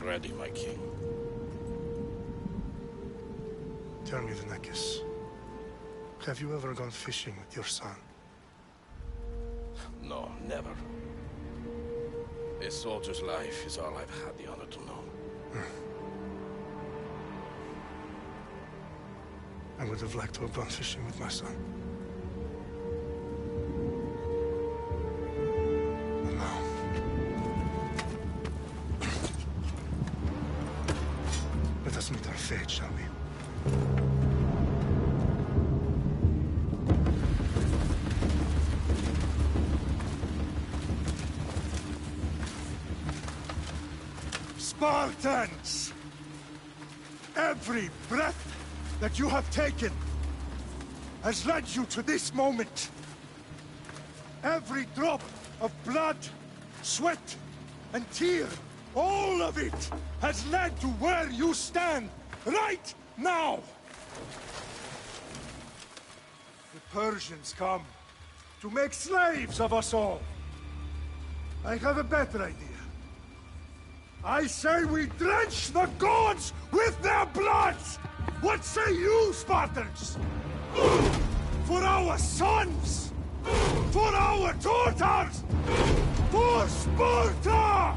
ready, my king. Tell me, Vinicius, have you ever gone fishing with your son? No, never. A soldier's life is all I've had the honor to know. I would have liked to have gone fishing with my son. And now... let us meet our fate, shall we? Spartans! Every breath that you have taken has led you to this moment. Every drop of blood, sweat, and tear, all of it has led to where you stand right now. The Persians come to make slaves of us all. I have a better idea. I say we drench the gods with their blood! What say you, Spartans? For our sons! For our daughters! For Sparta!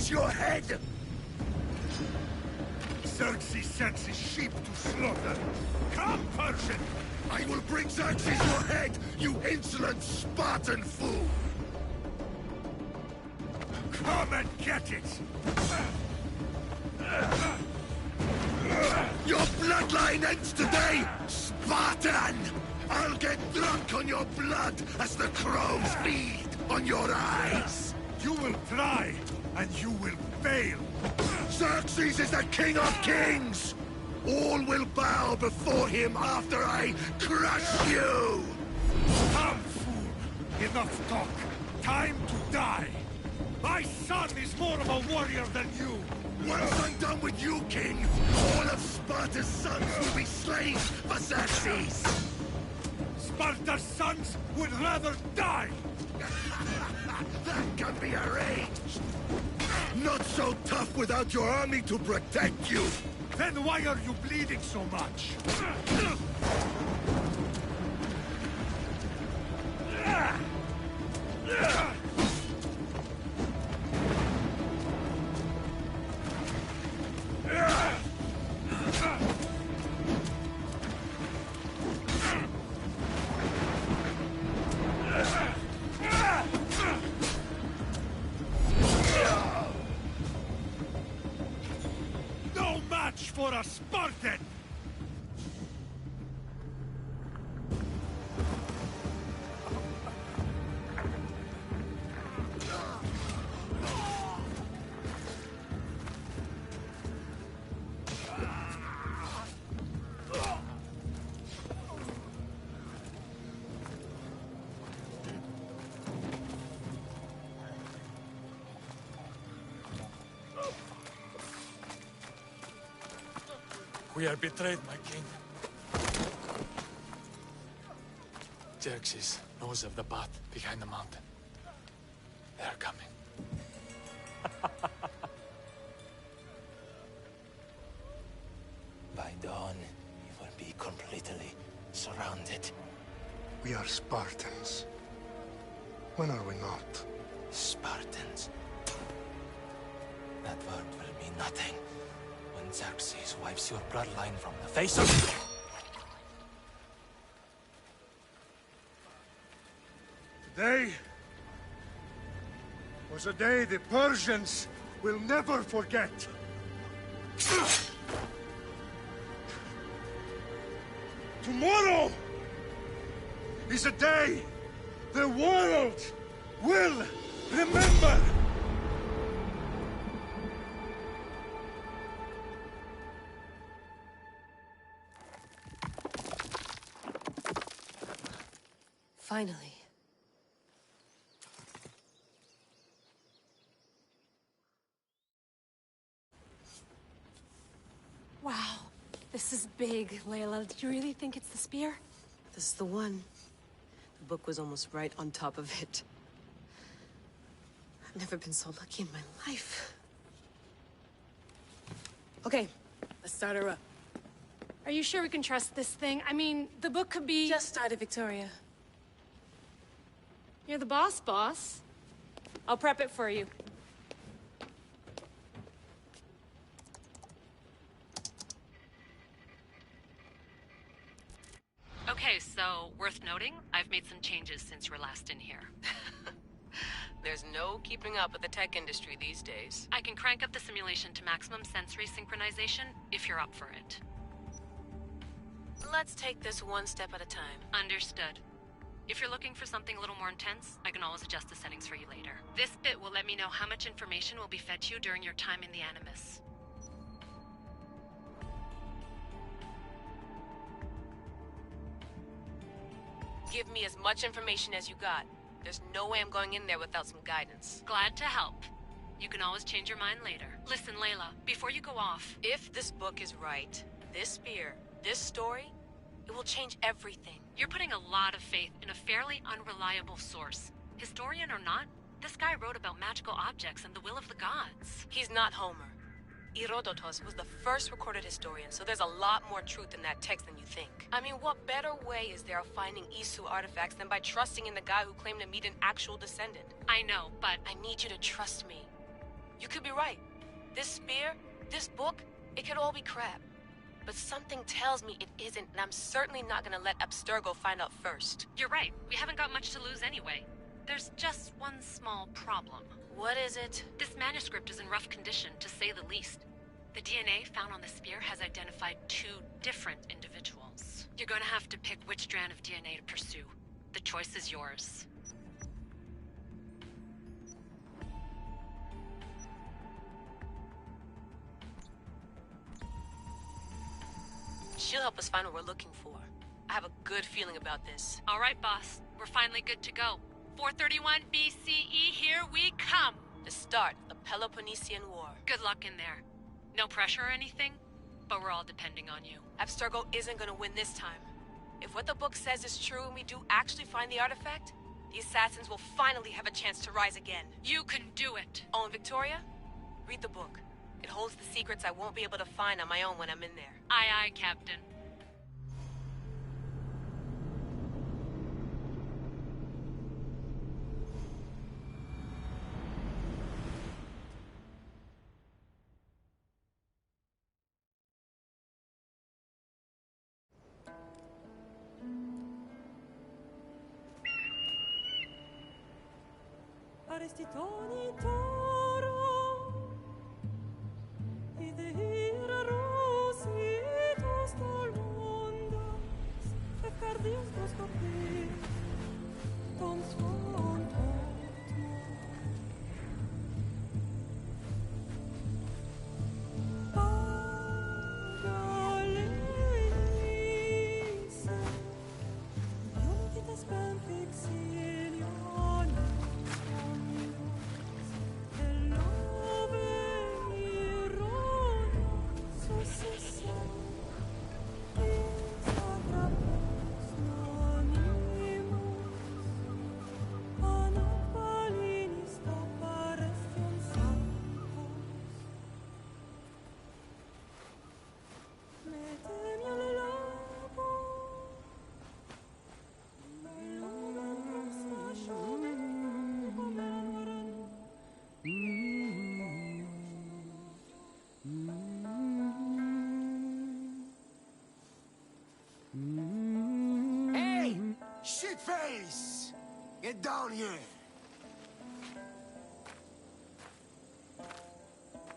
Xerxes your head! Xerxes sends his sheep to slaughter. Come, Persian! I will bring Xerxes your head, you insolent Spartan fool! Come and get it! Your bloodline ends today, Spartan! I'll get drunk on your blood as the crows feed on your eyes! You will try, and you will fail! Xerxes is the king of kings! All will bow before him after I crush you! Come, fool! Enough talk! Time to die! My son is more of a warrior than you! Once I'm done with you, king, all of Sparta's sons will be slaves for Xerxes! Sparta's sons would rather die! That can be arranged! Not so tough without your army to protect you! Then why are you bleeding so much? No match for a Spartan! We are betrayed, my king. Xerxes knows of the path behind the mountain. They are coming. By dawn, we will be completely surrounded. We are Spartans. When are we not? Spartans. That word will mean nothing when Xerxes wipes your bloodline from the face of... Today was a day the Persians will never forget. Tomorrow is a day the world will remember. Finally. Wow, this is big, Layla. Do you really think it's the spear? This is the one. The book was almost right on top of it. I've never been so lucky in my life. Okay, let's start her up. Are you sure we can trust this thing? I mean, the book could be... Just started, Victoria. You're the boss. I'll prep it for you. Okay, so, worth noting, I've made some changes since you were last in here. There's no keeping up with the tech industry these days. I can crank up the simulation to maximum sensory synchronization, if you're up for it. Let's take this one step at a time. Understood. If you're looking for something a little more intense, I can always adjust the settings for you later. This bit will let me know how much information will be fed to you during your time in the Animus. Give me as much information as you got. There's no way I'm going in there without some guidance. Glad to help. You can always change your mind later. Listen, Layla, before you go off... If this book is right, this spear, this story, it will change everything. You're putting a lot of faith in a fairly unreliable source. Historian or not, this guy wrote about magical objects and the will of the gods. He's not Homer. Herodotus was the first recorded historian, so there's a lot more truth in that text than you think. I mean, what better way is there of finding Isu artifacts than by trusting in the guy who claimed to meet an actual descendant? I know, but... I need you to trust me. You could be right. This spear, this book, it could all be crap. But something tells me it isn't, and I'm certainly not gonna let Abstergo find out first. You're right. We haven't got much to lose anyway. There's just one small problem. What is it? This manuscript is in rough condition, to say the least. The DNA found on the spear has identified 2 different individuals. You're gonna have to pick which strand of DNA to pursue. The choice is yours. She'll help us find what we're looking for. I have a good feeling about this. All right, boss. We're finally good to go. 431 BCE, here we come! The start of the Peloponnesian War. Good luck in there. No pressure or anything, but we're all depending on you. Abstergo isn't gonna win this time. If what the book says is true and we do actually find the artifact, the assassins will finally have a chance to rise again. You can do it! Oh, and Victoria? Read the book. It holds the secrets I won't be able to find on my own when I'm in there. Aye, aye, Captain. Arrestitoni toro, ide ira rositos tal mundos, feccardius proscopir, tom svon Pagaleise, iunitas ben fixilion. Shitface! Get down here!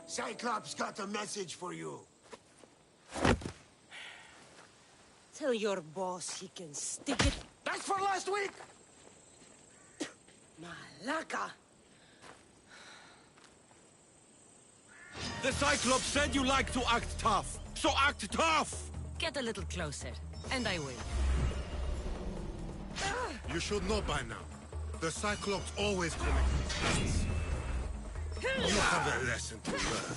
Cyclops got a message for you. Tell your boss he can stick it. That's for last week! Malaka! The Cyclops said you like to act tough, so act tough! Get a little closer, and I will. You should know by now. The Cyclops always connect. You have a lesson to learn.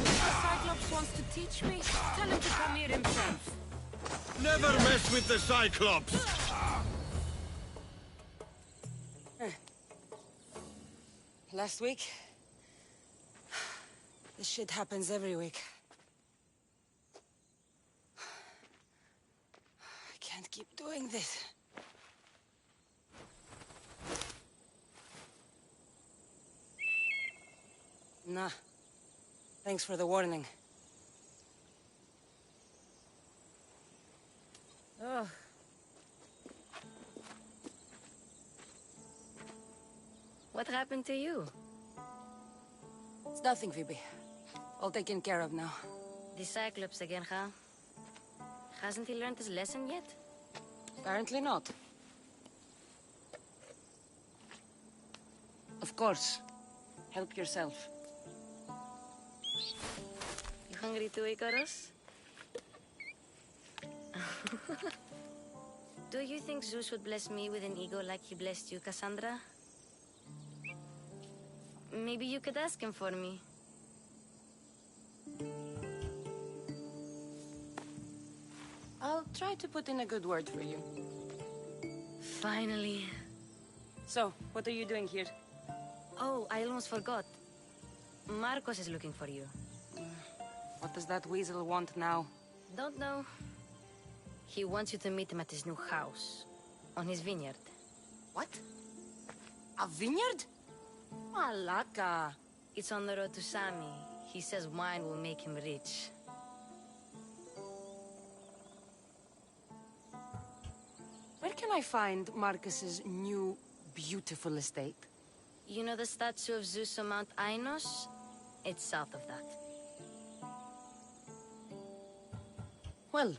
The Cyclops wants to teach me. Tell him to come here himself. Never mess with the Cyclops! Last week? This shit happens every week. I can't keep doing this. Nah. Thanks for the warning. Oh. What happened to you? It's nothing, Phoebe. All taken care of now. The Cyclops again, huh? Hasn't he learned his lesson yet? Apparently not. Of course. Help yourself. You hungry too, Icarus? Do you think Zeus would bless me with an ego like he blessed you, Cassandra? Maybe you could ask him for me. I'll try to put in a good word for you. Finally. So, what are you doing here? Oh, I almost forgot. Marcos is looking for you. What does that weasel want now? Don't know. He wants you to meet him at his new house. On his vineyard. What? A vineyard? Malaka. It's on the road to Sami. He says wine will make him rich. Where can I find Marcus's new, beautiful estate? You know the statue of Zeus on Mount Ainos? It's south of that. Well,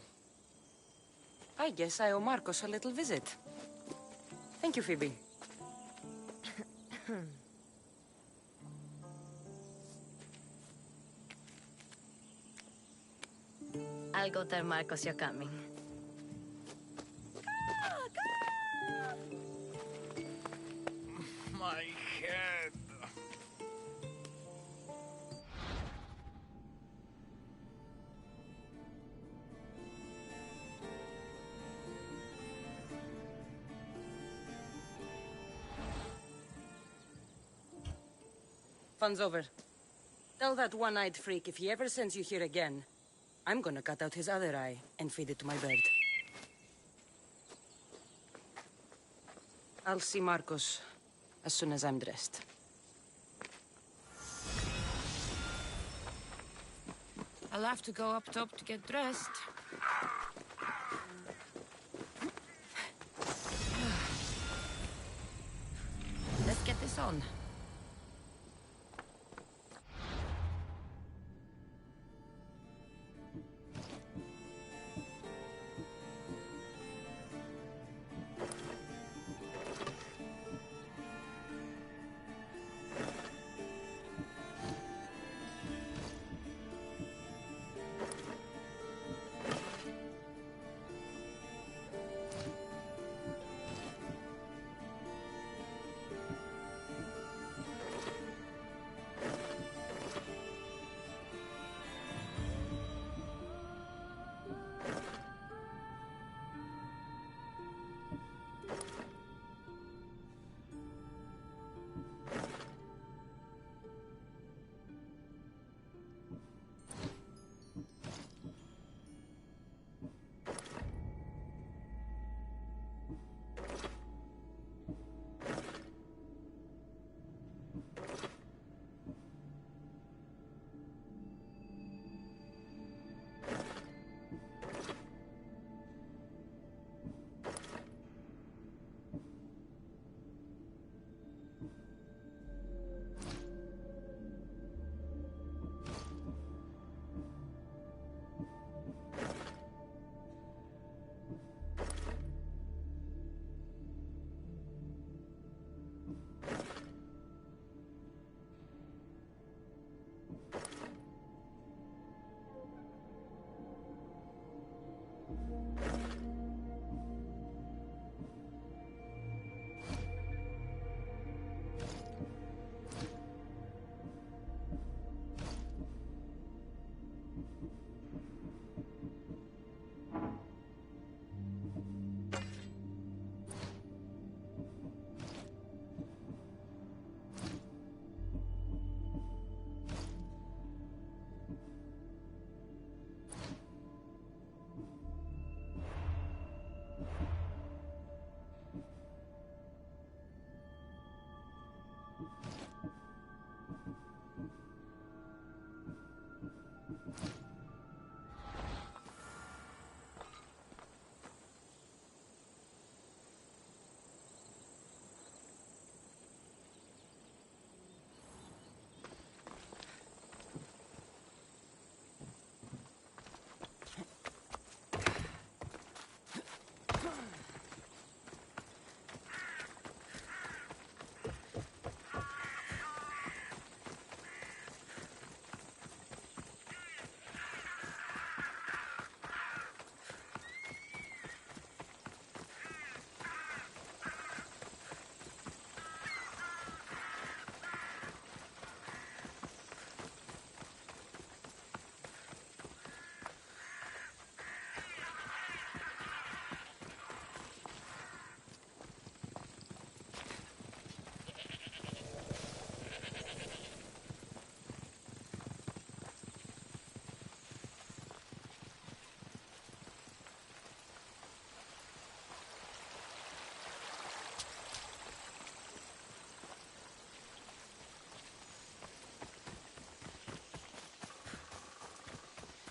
I guess I owe Marcus a little visit. Thank you, Phoebe. I'll go tell Marcos you're coming. My head. Fun's over. Tell that one-eyed freak if he ever sends you here again, I'm gonna cut out his other eye and feed it to my bird. I'll see Marcos as soon as I'm dressed. I'll have to go up top to get dressed. Let's get this on.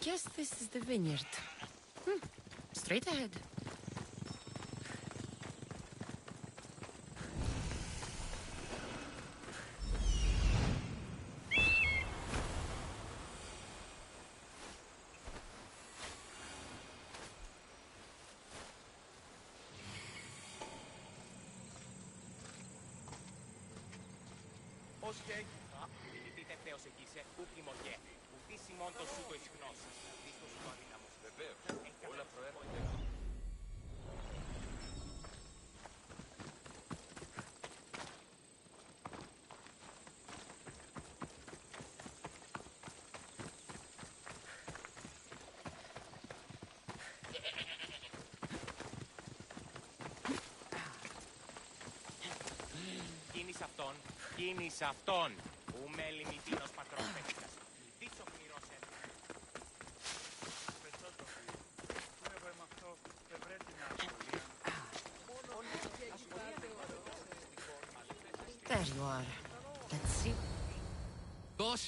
guess this is the vineyard. Straight ahead. Κίνης αυτόν, ου με λιμιτίνος πατροπέτικας. Δίσο πληρώσαι. There you are. Let's see. Boss,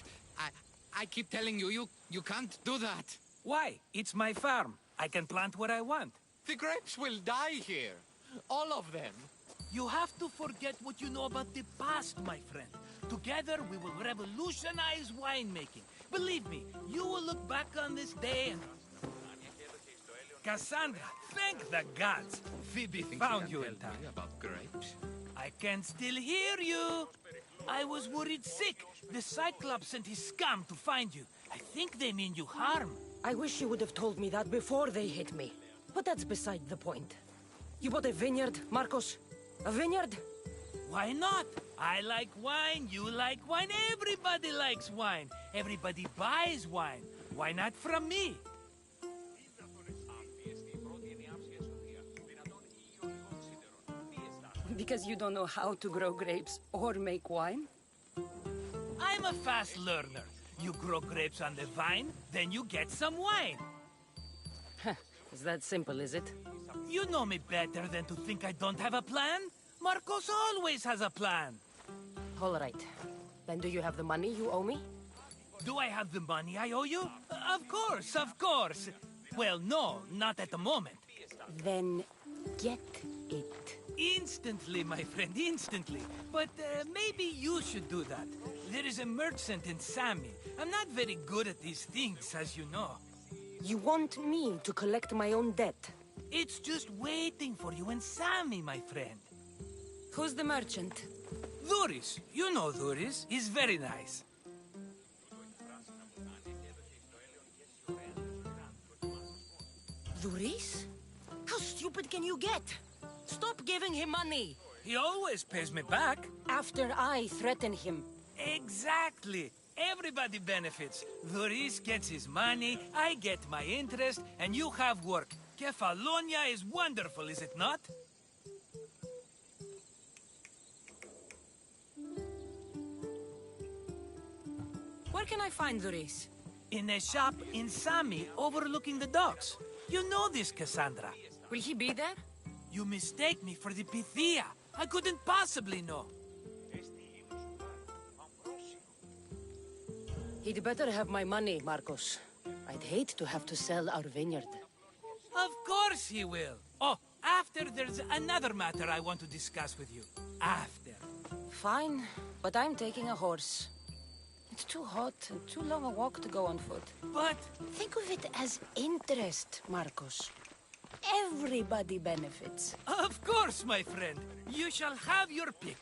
I keep telling you, you can't do that. Why? It's my farm. I can plant what I want. The grapes will die here. All of them. You have to forget what you know about the past, my friend. Together, we will revolutionize winemaking. Believe me, you will look back on this day and... Cassandra, thank the gods! Phoebe found you in time. About grapes? I can still hear you! I was worried sick. The Cyclops sent his scum to find you. I think they mean you harm. I wish you would have told me that before they hit me. But that's beside the point. You bought a vineyard, Marcos? A vineyard? Why not? I like wine, you like wine, everybody likes wine. Everybody buys wine. Why not from me? Because you don't know how to grow grapes or make wine? I'm a fast learner. You grow grapes on the vine, then you get some wine. Is that simple, is it? You know me better than to think I don't have a plan. Marcos always has a plan. All right. Then do you have the money you owe me? Do I have the money I owe you? Of course, of course. Well, no, not at the moment. Then get it. Instantly, my friend, instantly. But maybe you should do that. There is a merchant in Sami. I'm not very good at these things, as you know. You want me to collect my own debt? It's just waiting for you in Sami, my friend. Who's the merchant? Duris. You know Duris. He's very nice. Duris? How stupid can you get? Stop giving him money! He always pays me back. After I threaten him. Exactly. Everybody benefits. Duris gets his money, I get my interest, and you have work. Kefalonia is wonderful, is it not? Where can I find Duris? In a shop in Sami, overlooking the docks. You know this, Cassandra. Will he be there? You mistake me for the Pythia. I couldn't possibly know. He'd better have my money, Marcos. I'd hate to have to sell our vineyard. Of course he will. Oh, after there's another matter I want to discuss with you. After. Fine, but I'm taking a horse. It's too hot and too long a walk to go on foot. But... think of it as interest, Marcos. Everybody benefits. Of course, my friend. You shall have your pick.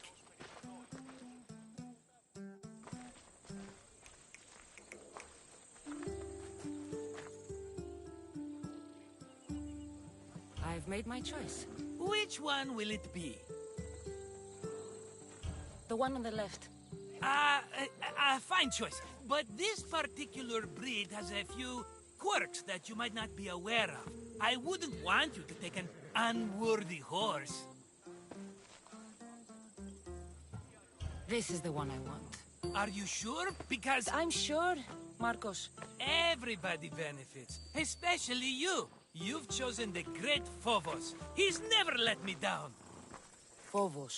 I've made my choice. Which one will it be? The one on the left. Fine choice. But this particular breed has a few quirks that you might not be aware of. I wouldn't want you to take an unworthy horse. This is the one I want. Are you sure? Because... I'm sure, Marcos. Everybody benefits, especially you. You've chosen the great Phobos. He's never let me down. Phobos.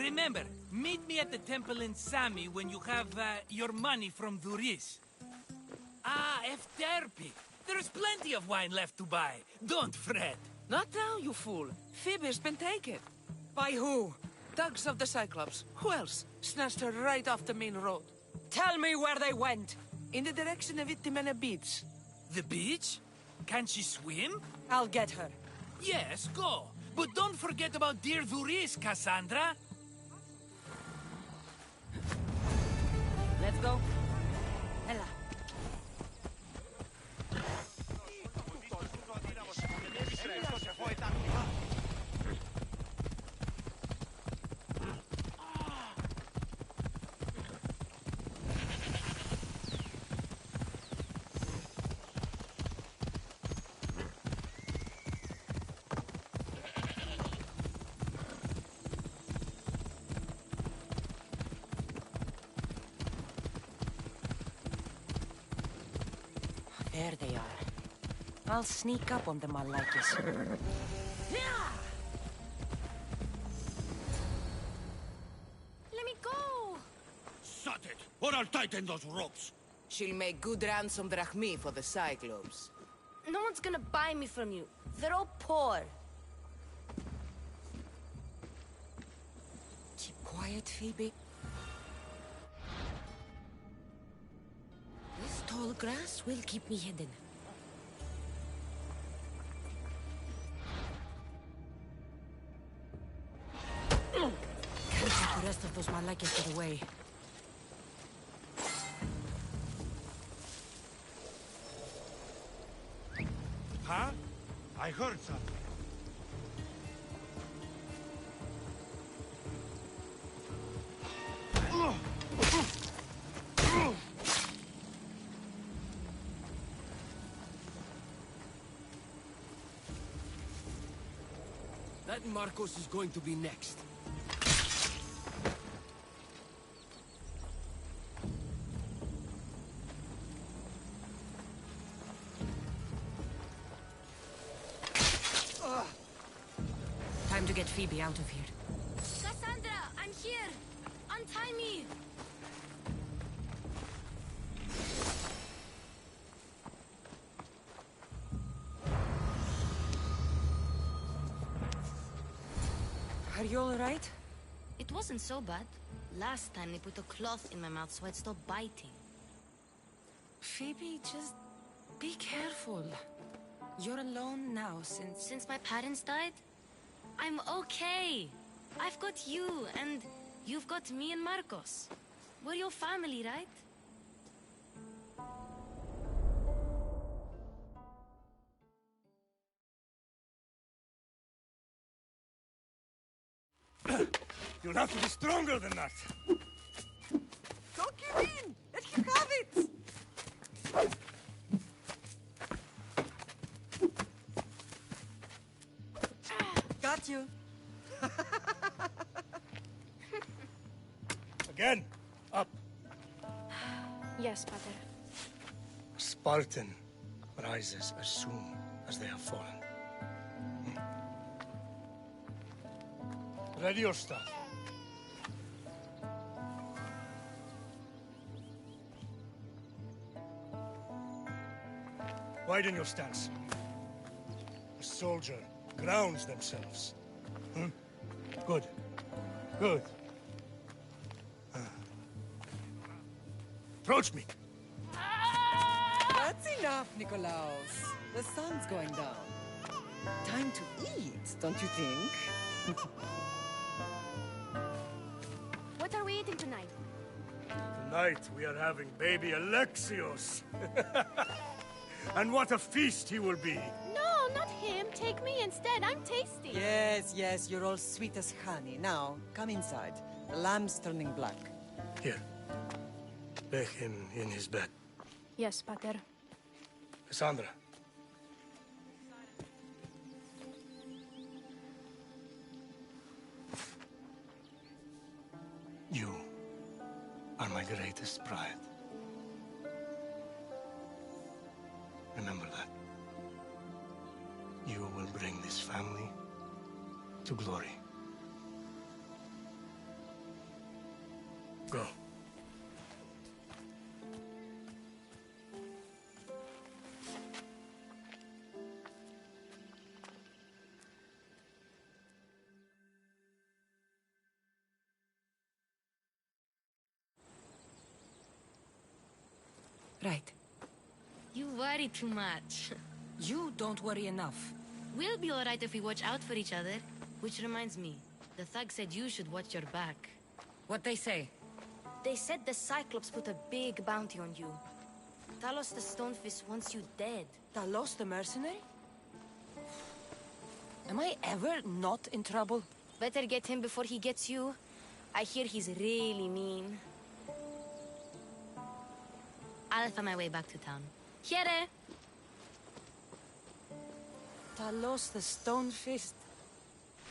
Remember, meet me at the temple in Sami when you have your money from Duris. Ah, Efterpi. There's plenty of wine left to buy. Don't fret. Not now, you fool. Phoebe's been taken. By who? Thugs of the Cyclops. Who else? Snatched her right off the main road. Tell me where they went. In the direction of Itimena Beach. The beach? Can she swim? I'll get her. Yes, go. But don't forget about dear Vuris, Cassandra. Let's go. Ella. There they are. I'll sneak up on them, Malakis. Let me go! Shut it, or I'll tighten those ropes. She'll make good ransom drachmi for the Cyclops. No one's gonna buy me from you. They're all poor. Keep quiet, Phoebe. This tall grass will keep me hidden. Can't let the rest of those Malakis get away. Huh? I heard something. That Marcos is going to be next. Time to get Phoebe out of here. Cassandra, I'm here! Untie me! Are you all right? It wasn't so bad. Last time they put a cloth in my mouth so I'd stop biting. Phoebe, just be careful. You're alone now Since my parents died? I'm okay. I've got you, and you've got me and Marcos. We're your family, right? You'll have to be stronger than that. Don't give in! Let him have it! Got you. Again, up. Yes, Pater. A Spartan rises as soon as they have fallen. Ready your stuff. Widen your stance. A soldier grounds themselves. Good. Good. Approach me. That's enough, Nikolaos. The sun's going down. Time to eat, don't you think? What are we eating tonight? Tonight we are having baby Alexios. And what a feast he will be. No, not him. Take me instead. I'm tasty. Yes, yes, you're all sweet as honey. Now, come inside. The lamb's turning black. Here. Lay him in his bed. Yes, Pater. Cassandra. You are my greatest pride. Remember that. You will bring this family to glory. Go. Right. You worry too much. You don't worry enough. We'll be alright if we watch out for each other. Which reminds me, the thug said you should watch your back. What they say? They said the Cyclops put a big bounty on you. Talos the Stonefist wants you dead. Talos the mercenary? Am I ever not in trouble? Better get him before he gets you. I hear he's really mean. I'll find my way back to town. Here! Talos the Stonefist.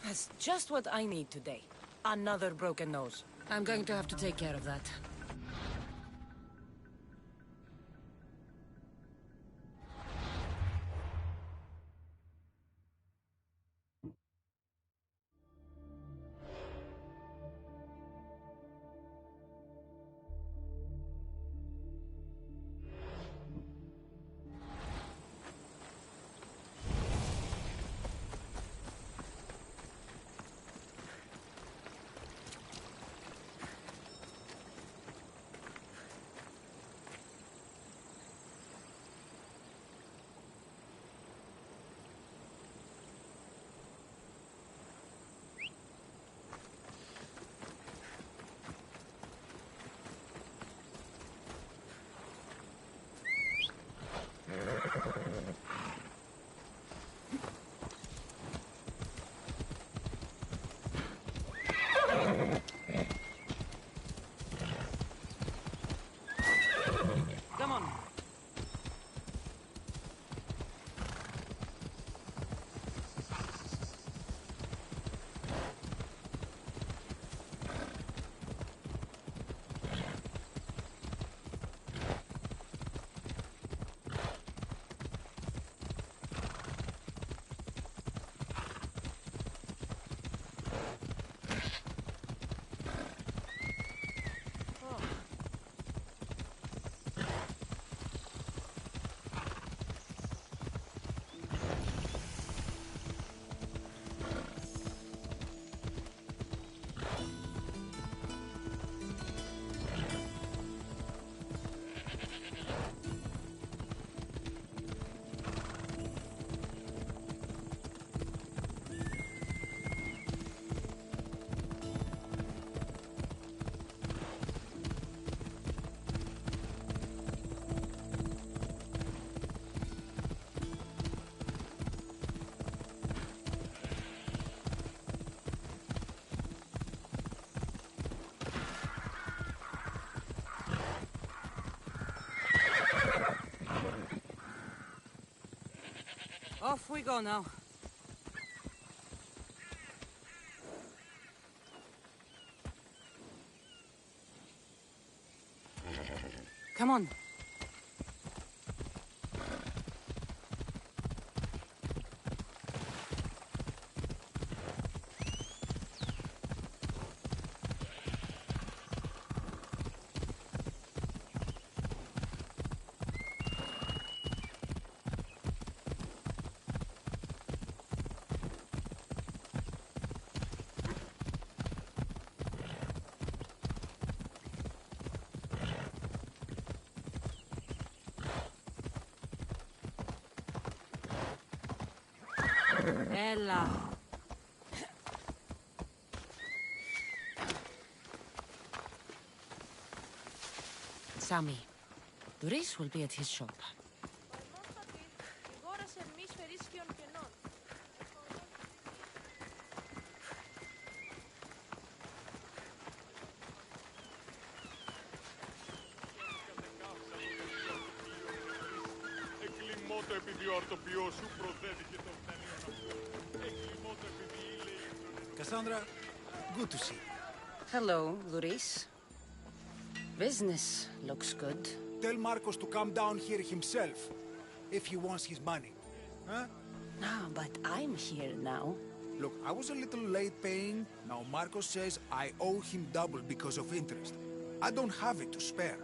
That's just what I need today. Another broken nose. I'm going to have to take care of that. Come on. Off we go now. Come on. Ella. Sammy. Doris will be at his shop. Cassandra, good to see you. Hello, Doris. Business looks good. Tell Marcos to come down here himself, if he wants his money. Huh? No, but I'm here now. Look, I was a little late paying. Now Marcos says I owe him double because of interest. I don't have it to spare.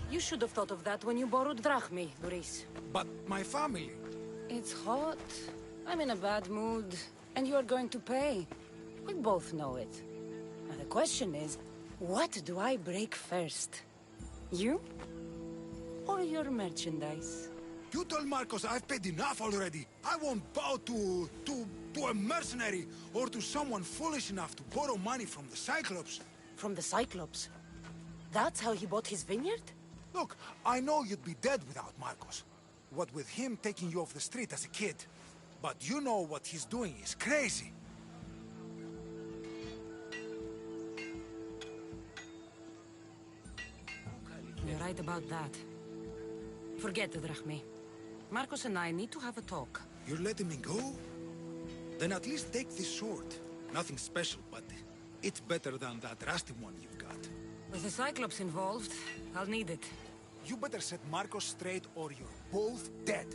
You should have thought of that when you borrowed drachmi, Doris. But my family... It's hot. I'm in a bad mood. And you're going to pay. We both know it. The question is, what do I break first? You? Or your merchandise? You told Marcos I've paid enough already. I won't bow to a mercenary or to someone foolish enough to borrow money from the Cyclops. From the Cyclops? That's how he bought his vineyard? Look, I know you'd be dead without Marcos. What with him taking you off the street as a kid. But you know what he's doing is crazy. You're right about that. Forget the drachmae. Marcos and I need to have a talk. You're letting me go? Then at least take this sword. Nothing special, but it's better than that rusty one you've got. With the Cyclops involved, I'll need it. You better set Marcos straight or you're both dead.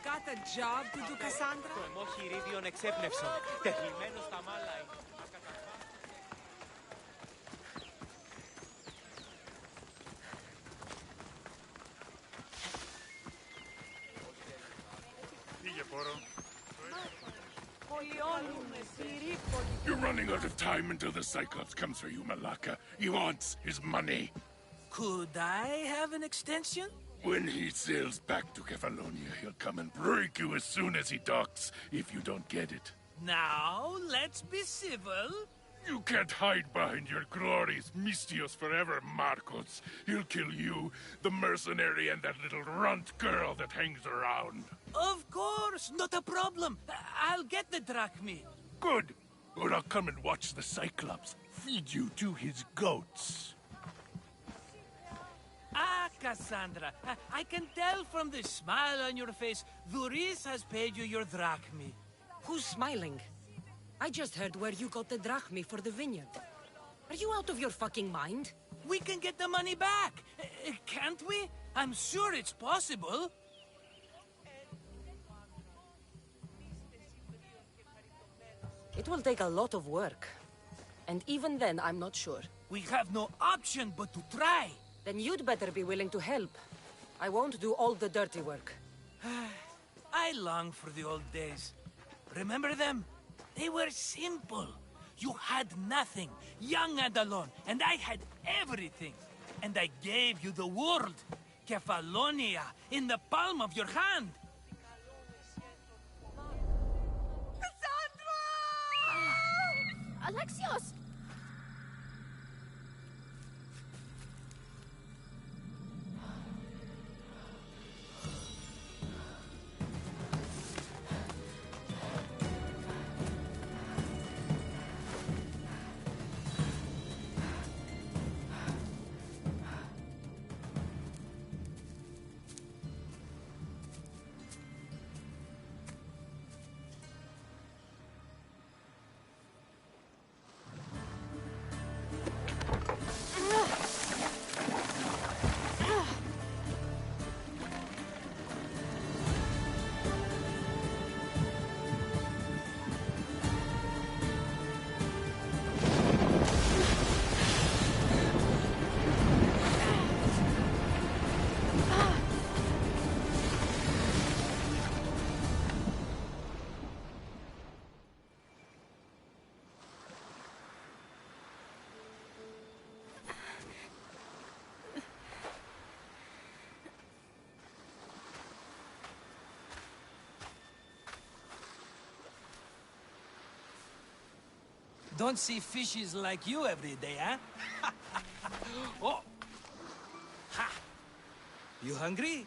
Got a job to do, Cassandra? Το αιμοχειρίδιον εξέπνευσον. Τεθλιμμένο στα μάλα. You're running out of time until the Cyclops comes for you, Malaka. He wants his money. Could I have an extension? When he sails back to Kefalonia, he'll come and break you as soon as he docks, if you don't get it. Now, let's be civil. You can't hide behind your glorious Mistios forever, Marcos. He'll kill you, the mercenary, and that little runt girl that hangs around. Of course, not a problem. I'll get the drachmae. Good. Or I'll come and watch the Cyclops feed you to his goats. Ah, Cassandra, I can tell from the smile on your face, Duris has paid you your drachmae. Who's smiling? I just heard where you got the drachmae for the vineyard. Are you out of your fucking mind? We can get the money back, can't we? I'm sure it's possible. It will take a lot of work. And even then, I'm not sure. We have no option but to try. Then you'd better be willing to help. I won't do all the dirty work. I long for the old days. Remember them? They were simple. You had nothing, young and alone, and I had everything. And I gave you the world, Kefalonia, in the palm of your hand. Alexios! Don't see fishes like you every day, huh? Oh! Ha! You hungry?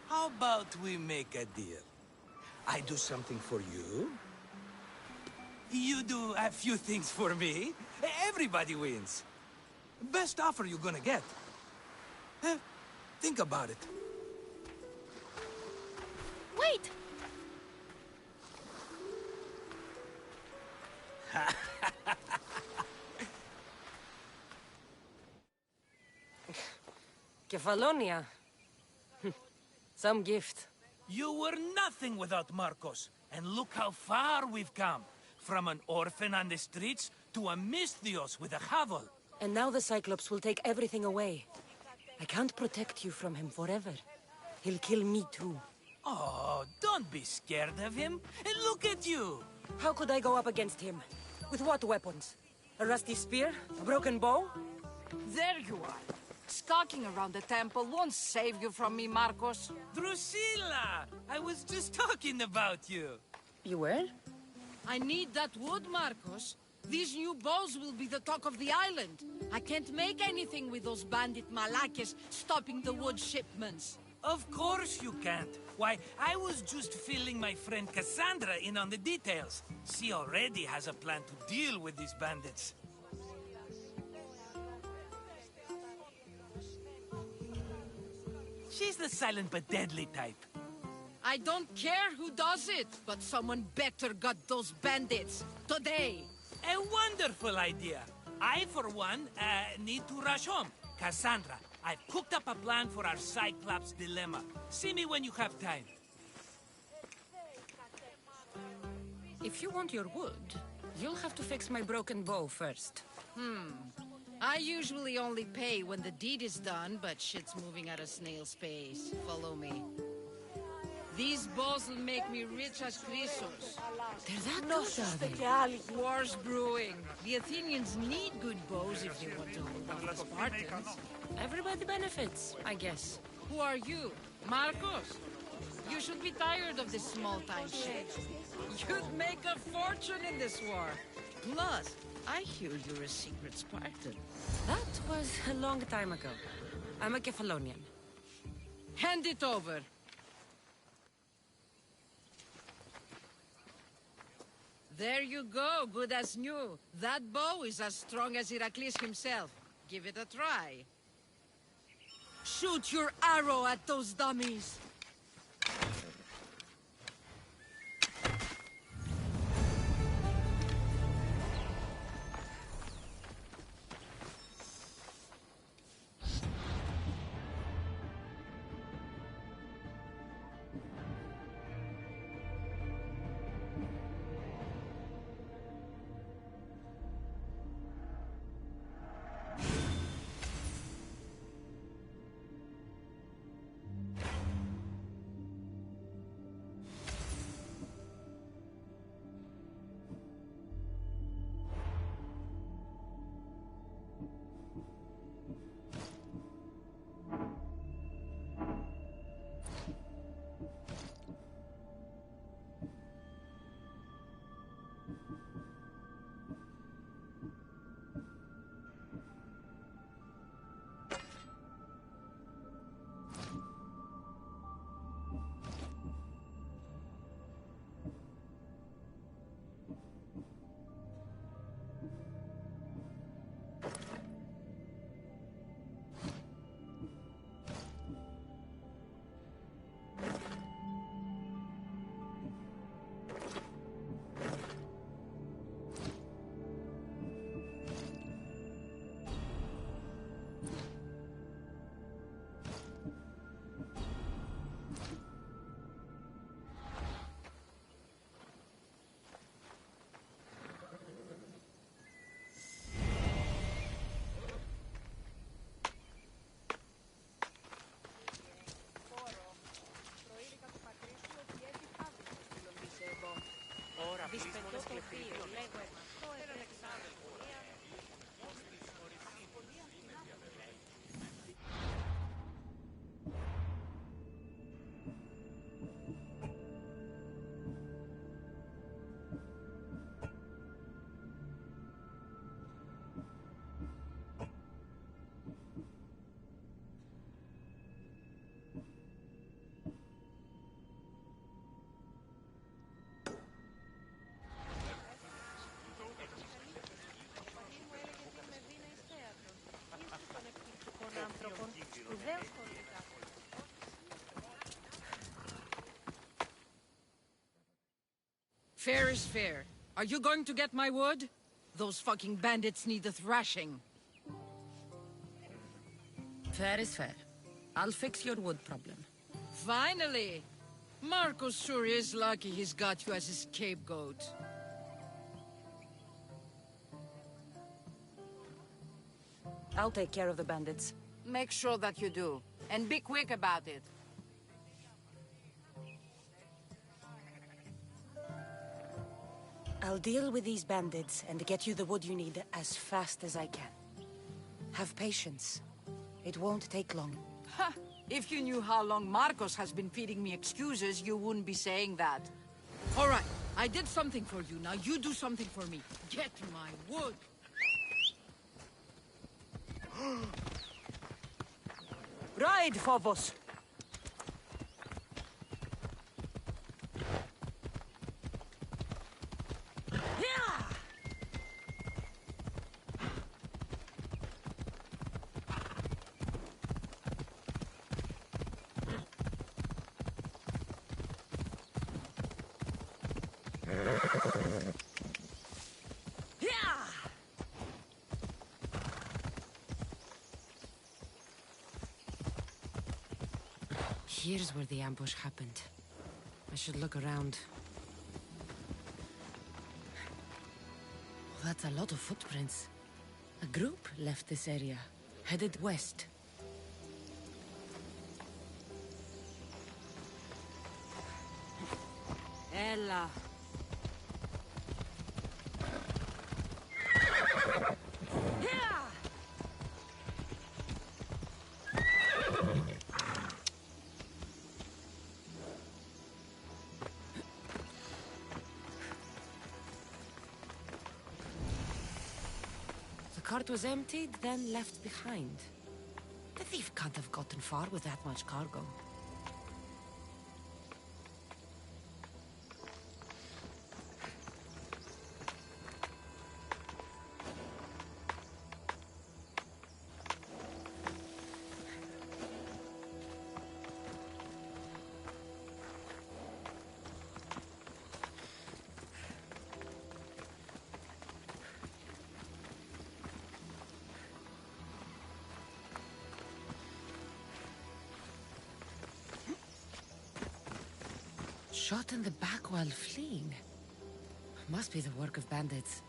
How about we make a deal? I do something for you. You do a few things for me. Everybody wins. Best offer you're gonna get. Think about it. Wait! Kefalonia. Some gift. You were nothing without Marcos. And look how far we've come. From an orphan on the streets to a Mistios with a hovel. And now the Cyclops will take everything away. I can't protect you from him forever. He'll kill me too. Oh, don't be scared of him. And look at you! How could I go up against him? With what weapons? A rusty spear? A broken bow? There you are. Skulking around the temple won't save you from me, Marcos. Drusilla! I was just talking about you. You were? I need that wood, Marcos. These new bows will be the talk of the island. I can't make anything with those bandit malakes stopping the wood shipments. Of course you can't. Why, I was just filling my friend Cassandra in on the details. She already has a plan to deal with these bandits. She's the silent but deadly type. I don't care who does it, but someone better got those bandits. Today. A wonderful idea. I, for one, need to rush home. Cassandra, I've cooked up a plan for our Cyclops dilemma. See me when you have time. If you want your wood, you'll have to fix my broken bow first. I usually only pay when the deed is done, but shit's moving at a snail's pace. Follow me. These bows will make me rich as Chrysos. They're that good, are they? War's brewing. The Athenians need good bows if they want to hold off the Spartans. Everybody benefits, I guess. Who are you? Marcos? You should be tired of this small-time shit. You'd make a fortune in this war. Plus, I hear you're a secret Spartan. That was a long time ago. I'm a Kephalonian. Hand it over. There you go, good as new. That bow is as strong as Heracles himself. Give it a try. Shoot your arrow at those dummies. Fair is fair. Are you going to get my wood? Those fucking bandits need a thrashing. Fair is fair. I'll fix your wood problem. Finally! Marcos sure is lucky he's got you as his scapegoat. I'll take care of the bandits. Make sure that you do. And be quick about it. I'll deal with these bandits and get you the wood you need as fast as I can. Have patience. It won't take long. Ha! If you knew how long Marcos has been feeding me excuses, you wouldn't be saying that. All right, I did something for you. Now you do something for me. Get my wood. Ride, Phobos! Here's where the ambush happened. I should look around. That's a lot of footprints. A group left this area, headed west. Ella. The cart was emptied, then left behind. The thief can't have gotten far with that much cargo. Shot in the back while fleeing. Must be the work of bandits.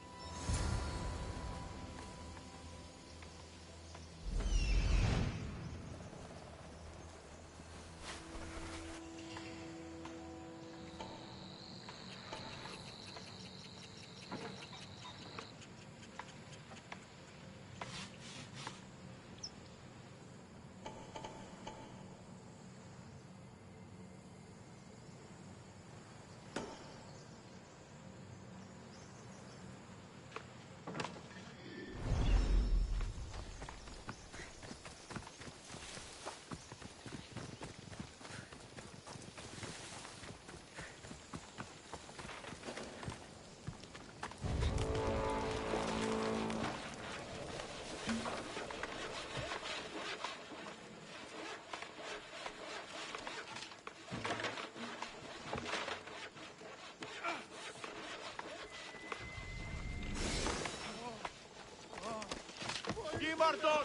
Marton!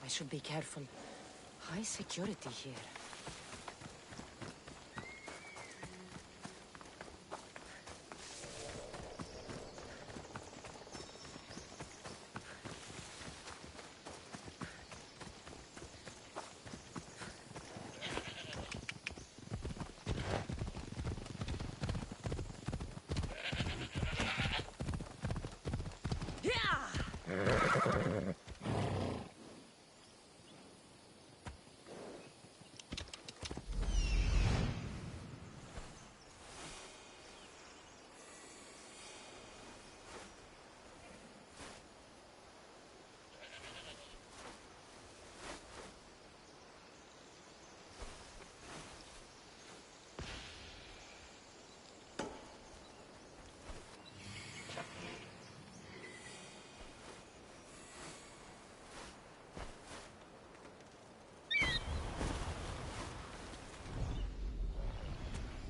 I should be careful. High security here.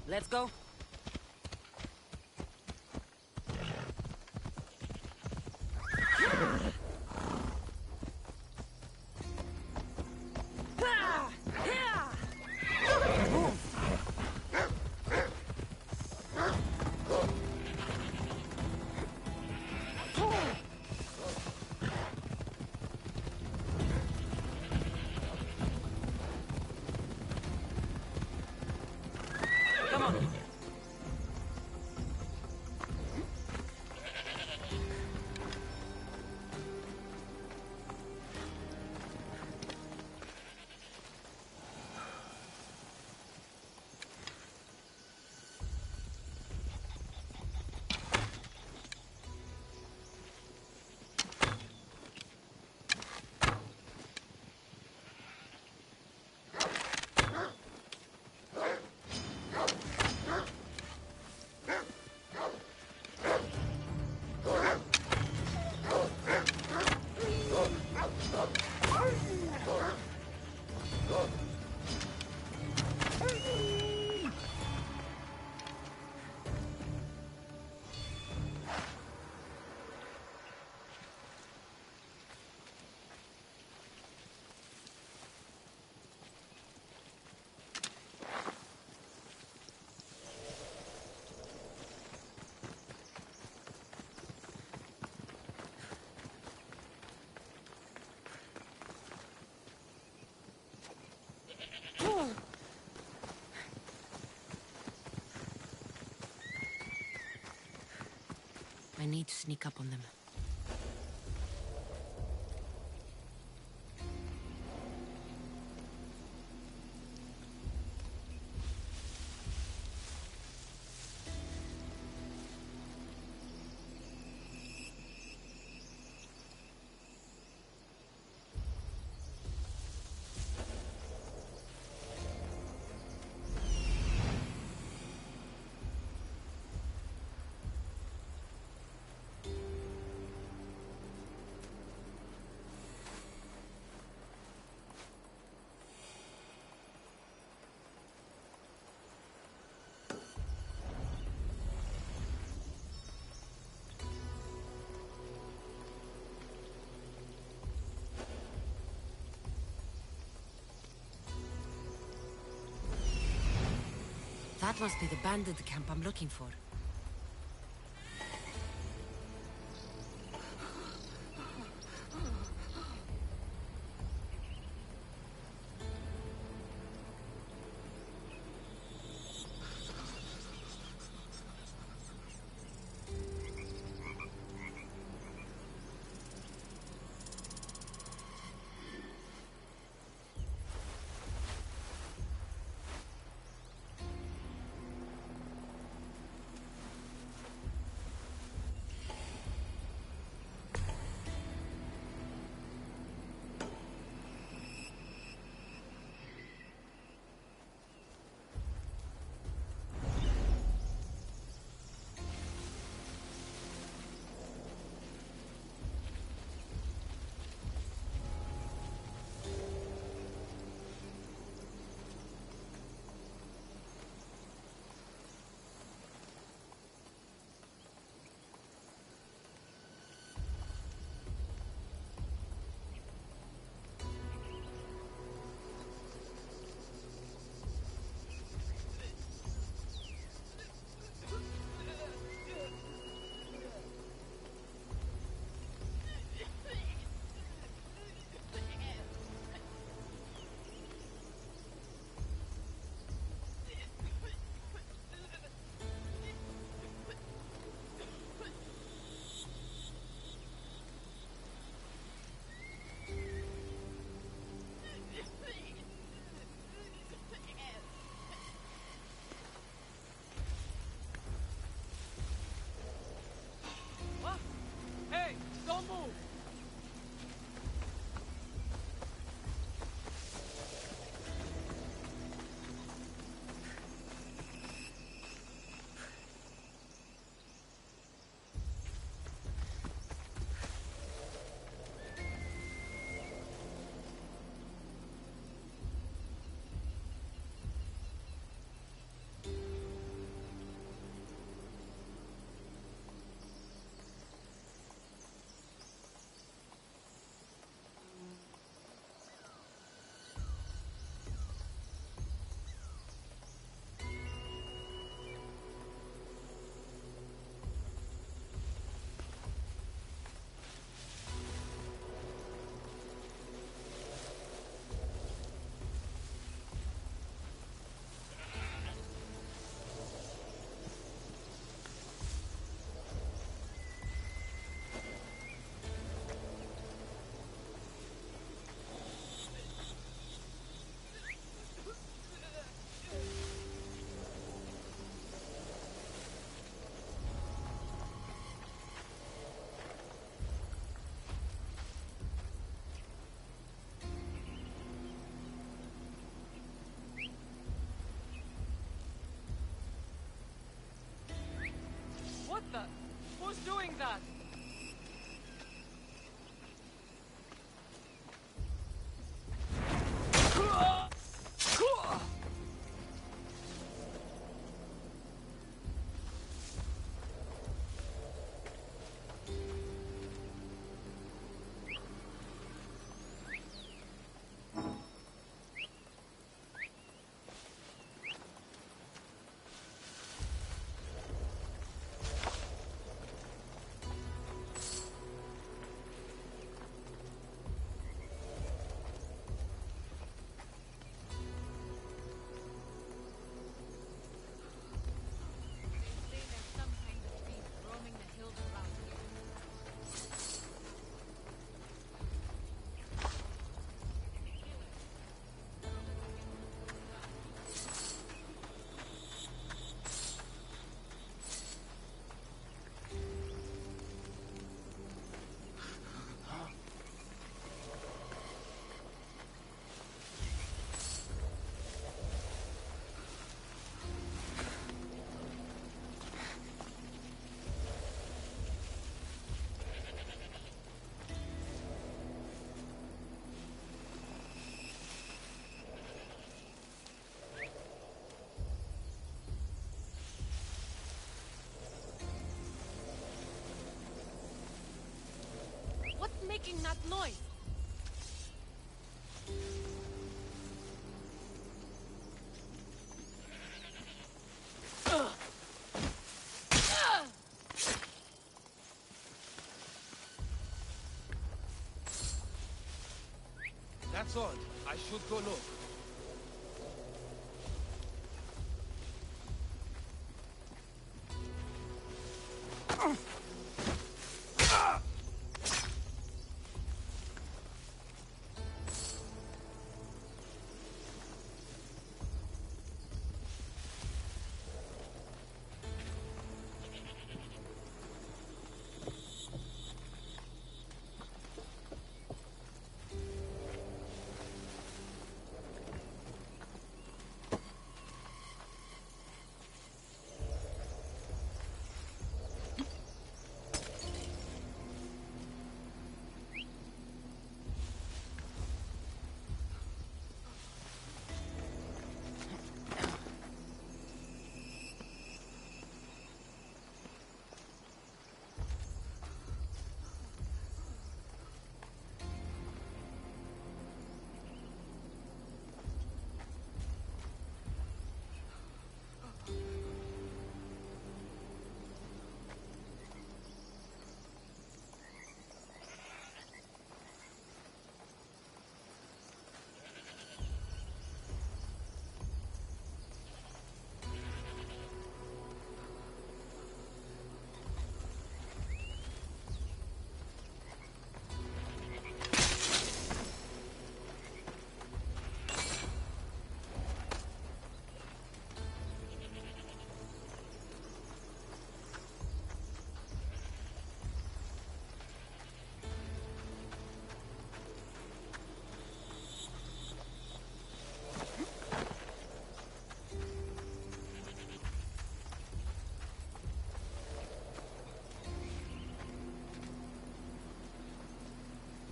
Let's go. I need to sneak up on them. That must be the bandit camp I'm looking for. making that noise? That's odd. I should go look.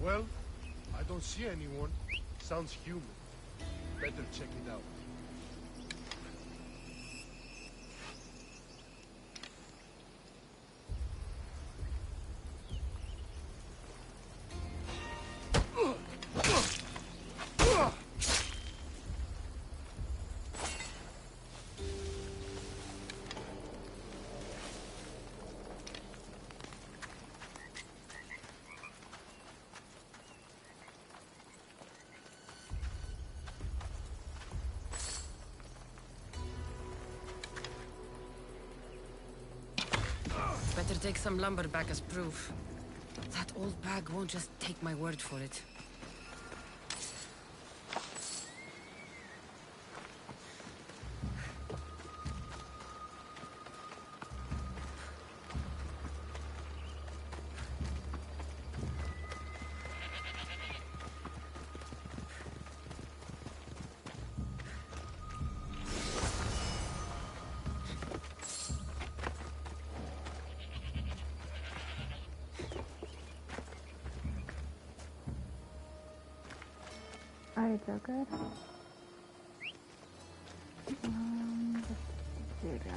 Well, I don't see anyone. Sounds human. Better check it out. Better take some lumber back as proof. That old bag won't just take my word for it. Alright, so good. There we go.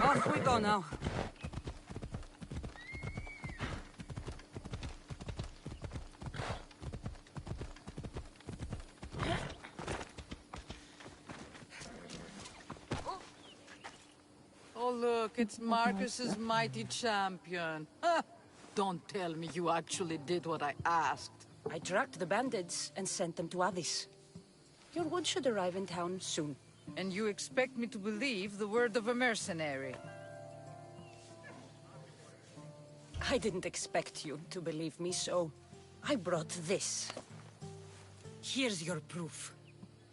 Off we go now. Oh, look, it's Marcus's mighty champion. Ha! Don't tell me you actually did what I asked. I tracked the bandits and sent them to Odyssey. Your wood should arrive in town soon. And you expect me to believe the word of a mercenary? I didn't expect you to believe me, so I brought this. Here's your proof.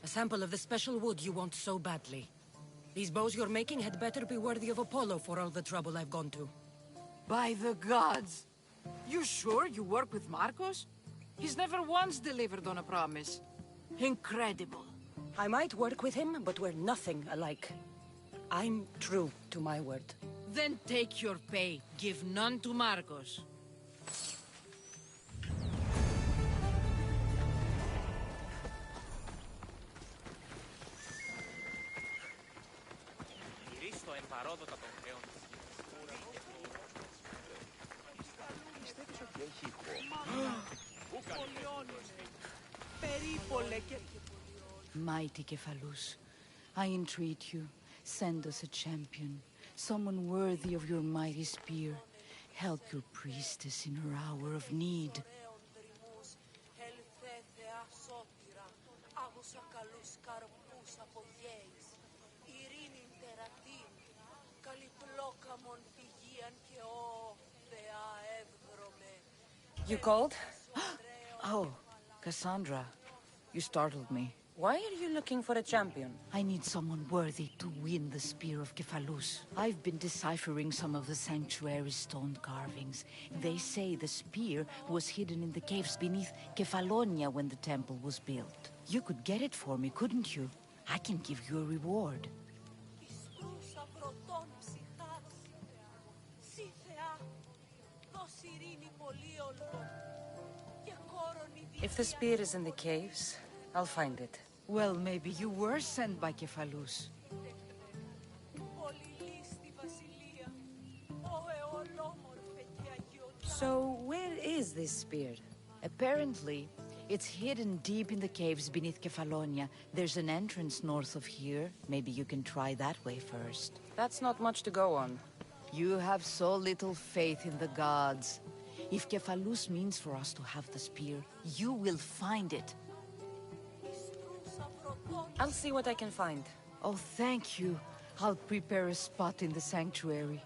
A sample of the special wood you want so badly. These bows you're making had better be worthy of Apollo for all the trouble I've gone to. By the gods! You sure you work with Marcos? He's never once delivered on a promise. Incredible. I might work with him, but we're nothing alike. I'm true to my word. Then take your pay. Give none to Marcos. Γυρίστο εν παρόδοτα των χρέων της Πιστεύεις ότι έχει Περίπολε και... Mighty Kephalus, I entreat you, send us a champion, someone worthy of your mighty spear. Help your priestess in her hour of need. You called? Oh, Cassandra, you startled me. Why are you looking for a champion? I need someone worthy to win the spear of Kephalus. I've been deciphering some of the sanctuary's stone carvings. They say the spear was hidden in the caves beneath Kefalonia when the temple was built. You could get it for me, couldn't you? I can give you a reward. If the spear is in the caves, I'll find it. Well, maybe you were sent by Kephalus. So, where is this spear? Apparently, it's hidden deep in the caves beneath Kefalonia. There's an entrance north of here. Maybe you can try that way first. That's not much to go on. You have so little faith in the gods. If Kephalus means for us to have the spear, you will find it. I'll see what I can find. Oh, thank you. I'll prepare a spot in the sanctuary.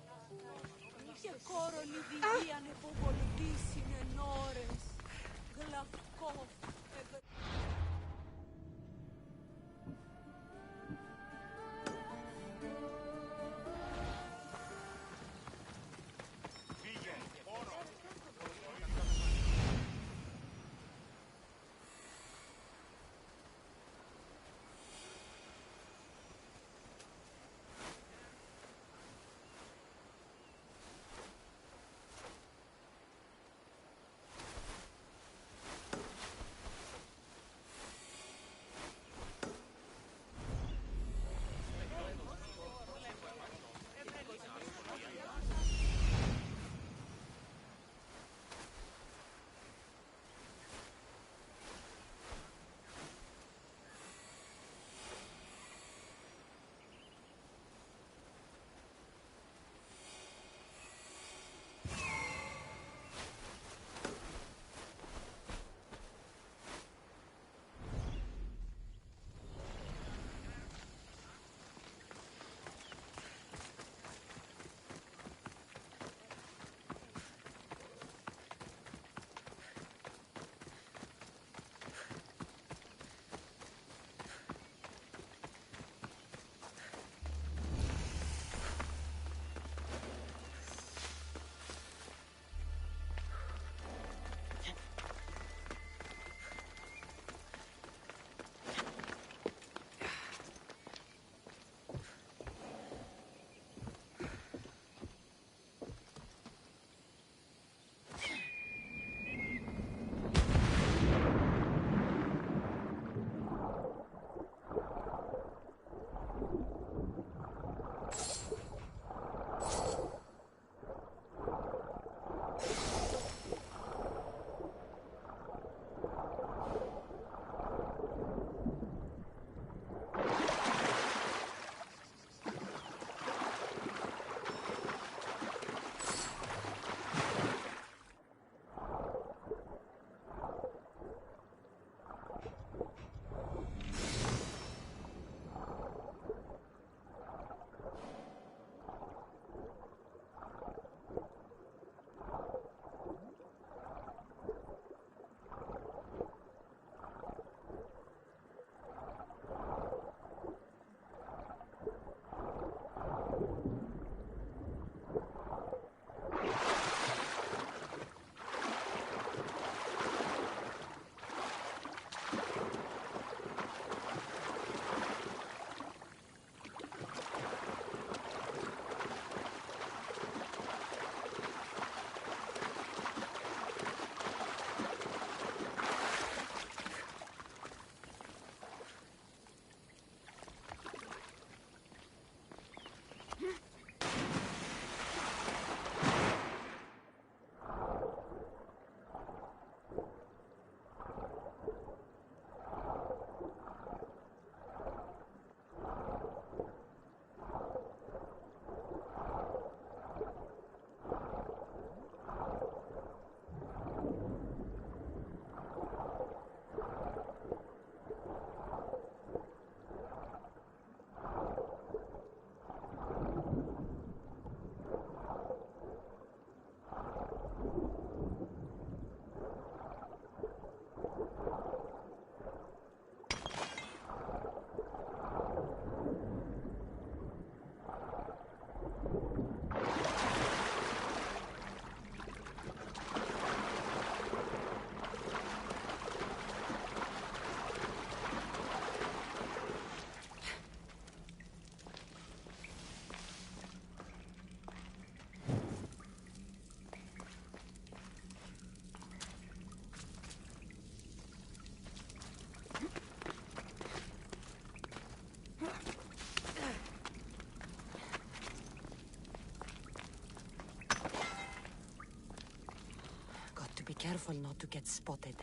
careful not to get spotted.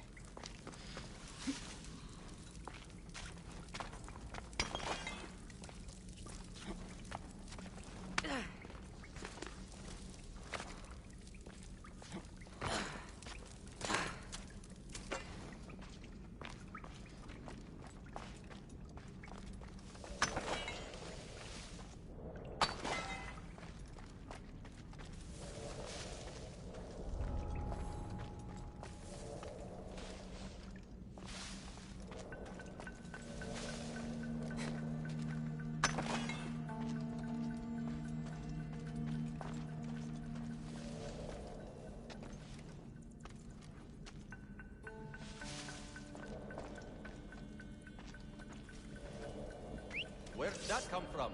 Where'd that come from?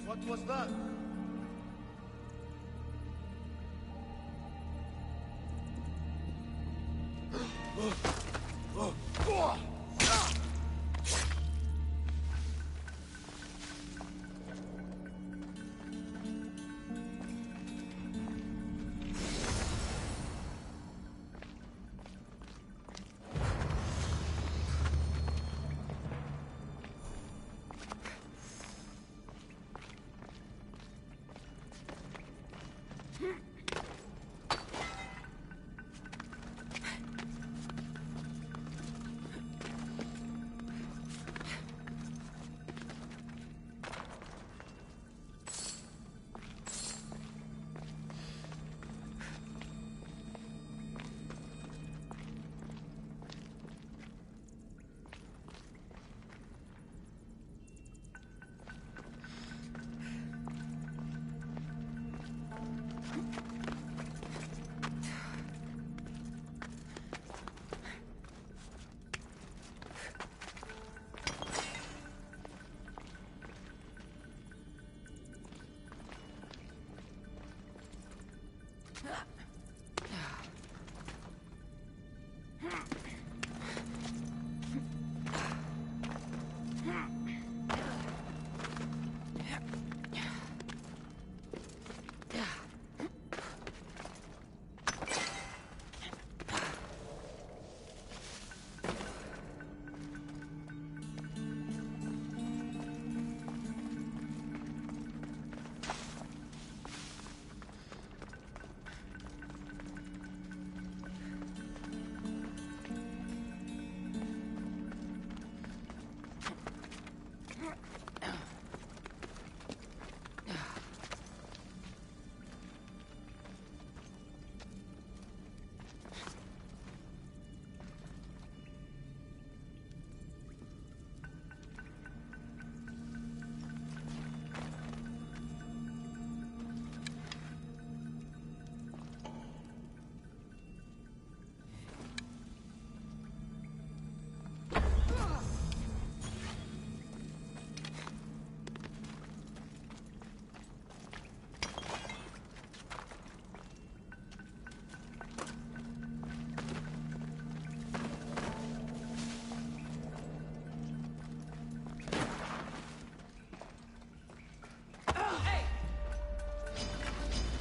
What was that?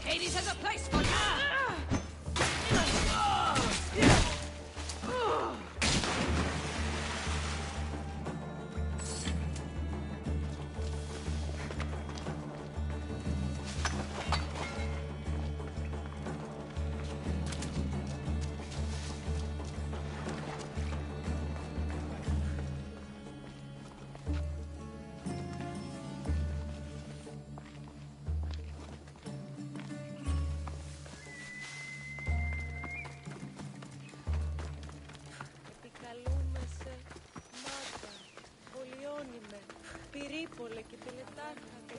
Hades has a place for you! Πυρίπολε και τελετάρχα και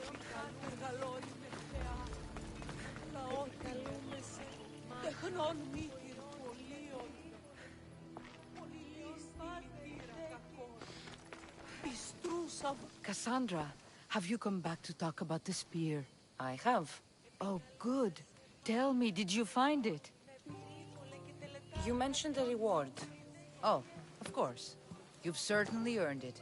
μεγαλώνουμε θεά. Λαό καλούμε σε τεχνών μύθυρ πολίων. Cassandra, have you come back to talk about the spear? I have. Oh, good. Tell me, did you find it? You mentioned a reward. Oh, of course. You've certainly earned it.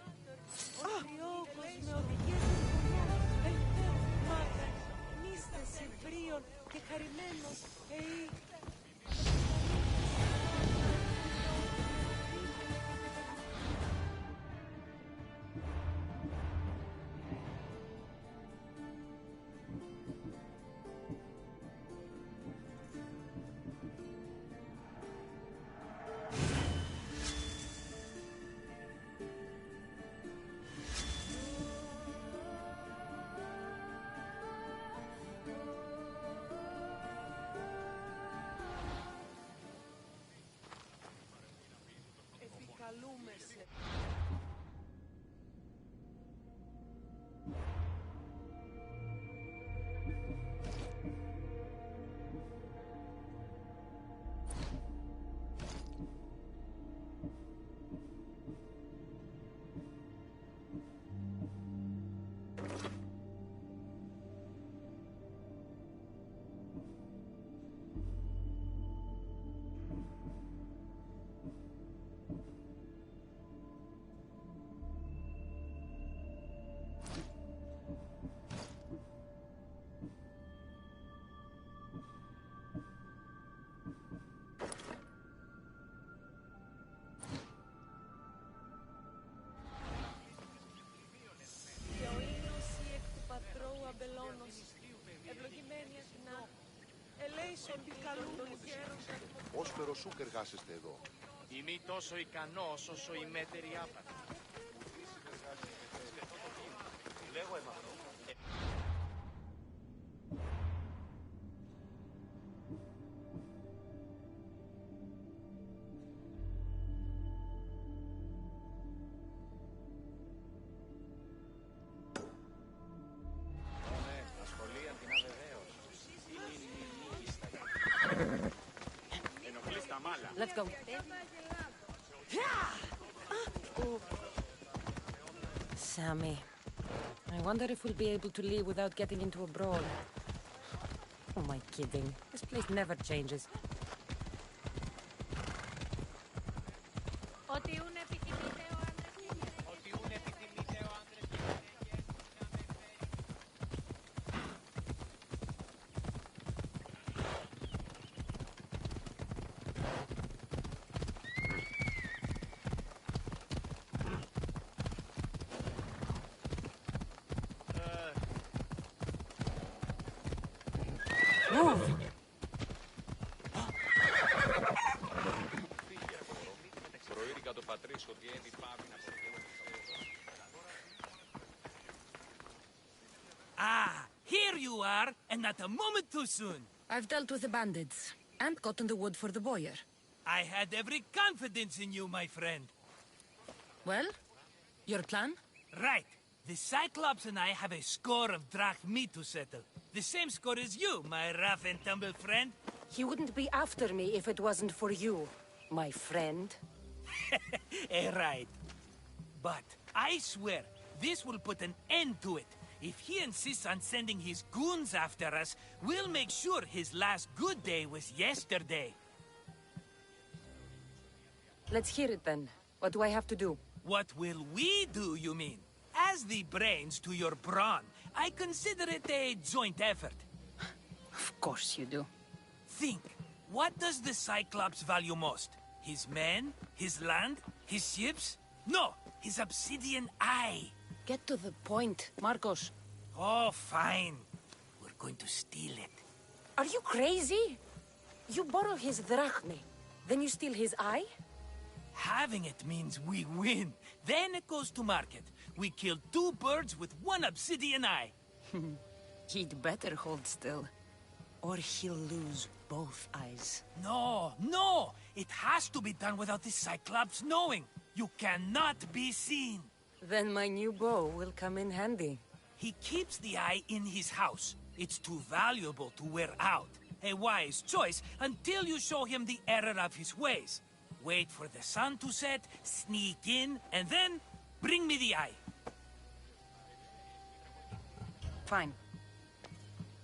Όσφαιρο σούκ εργάζεστε εδώ. Είμαι τόσο ικανός όσο η μέτερη άπατη. Λέγω εμάς. Let's go. Sammy, I wonder if we'll be able to leave without getting into a brawl. Who am I kidding? This place never changes. Ah, here you are, and not a moment too soon. I've dealt with the bandits, and gotten the wood for the boiler. I had every confidence in you, my friend. Well, your plan? Right. The Cyclops and I have a score of drachmi to settle. The same score as you, my rough and tumble friend. He wouldn't be after me if it wasn't for you, my friend. Right. But I swear, this will put an end to it. If he insists on sending his goons after us, we'll make sure his last good day was yesterday. Let's hear it then. What do I have to do? What will we do, you mean? As the brains to your brawn, I consider it a joint effort. Of course you do. Think, what does the Cyclops value most? His men? His land? His ships? No, his obsidian eye. Get to the point, Marcos. Oh, fine. We're going to steal it. Are you crazy? You borrow his drachmi, then you steal his eye? Having it means we win. Then it goes to market. We kill 2 birds with 1 obsidian eye. He'd better hold still, or he'll lose both eyes. No, no! It has to be done without the Cyclops knowing. You cannot be seen. Then my new bow will come in handy. He keeps the eye in his house. It's too valuable to wear out. A wise choice until you show him the error of his ways. Wait for the sun to set, sneak in, and then bring me the eye. Fine.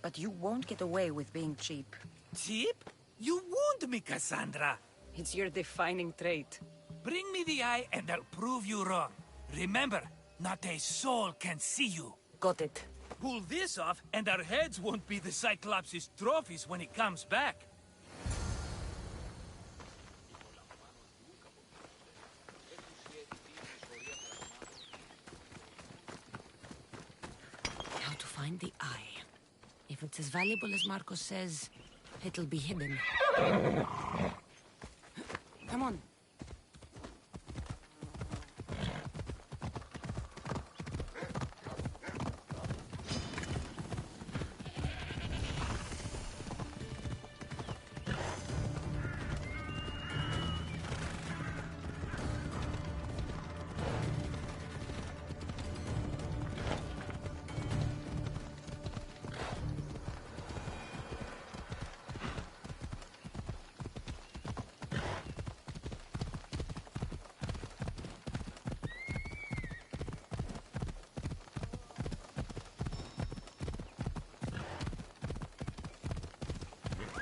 But you won't get away with being cheap. Cheap? You wound me, Cassandra. It's your defining trait. Bring me the eye and I'll prove you wrong. Remember, not a soul can see you. Got it. Pull this off and our heads won't be the Cyclops' trophies when he comes back. How to find the eye. If it's as valuable as Marcos says, it'll be hidden. Come on.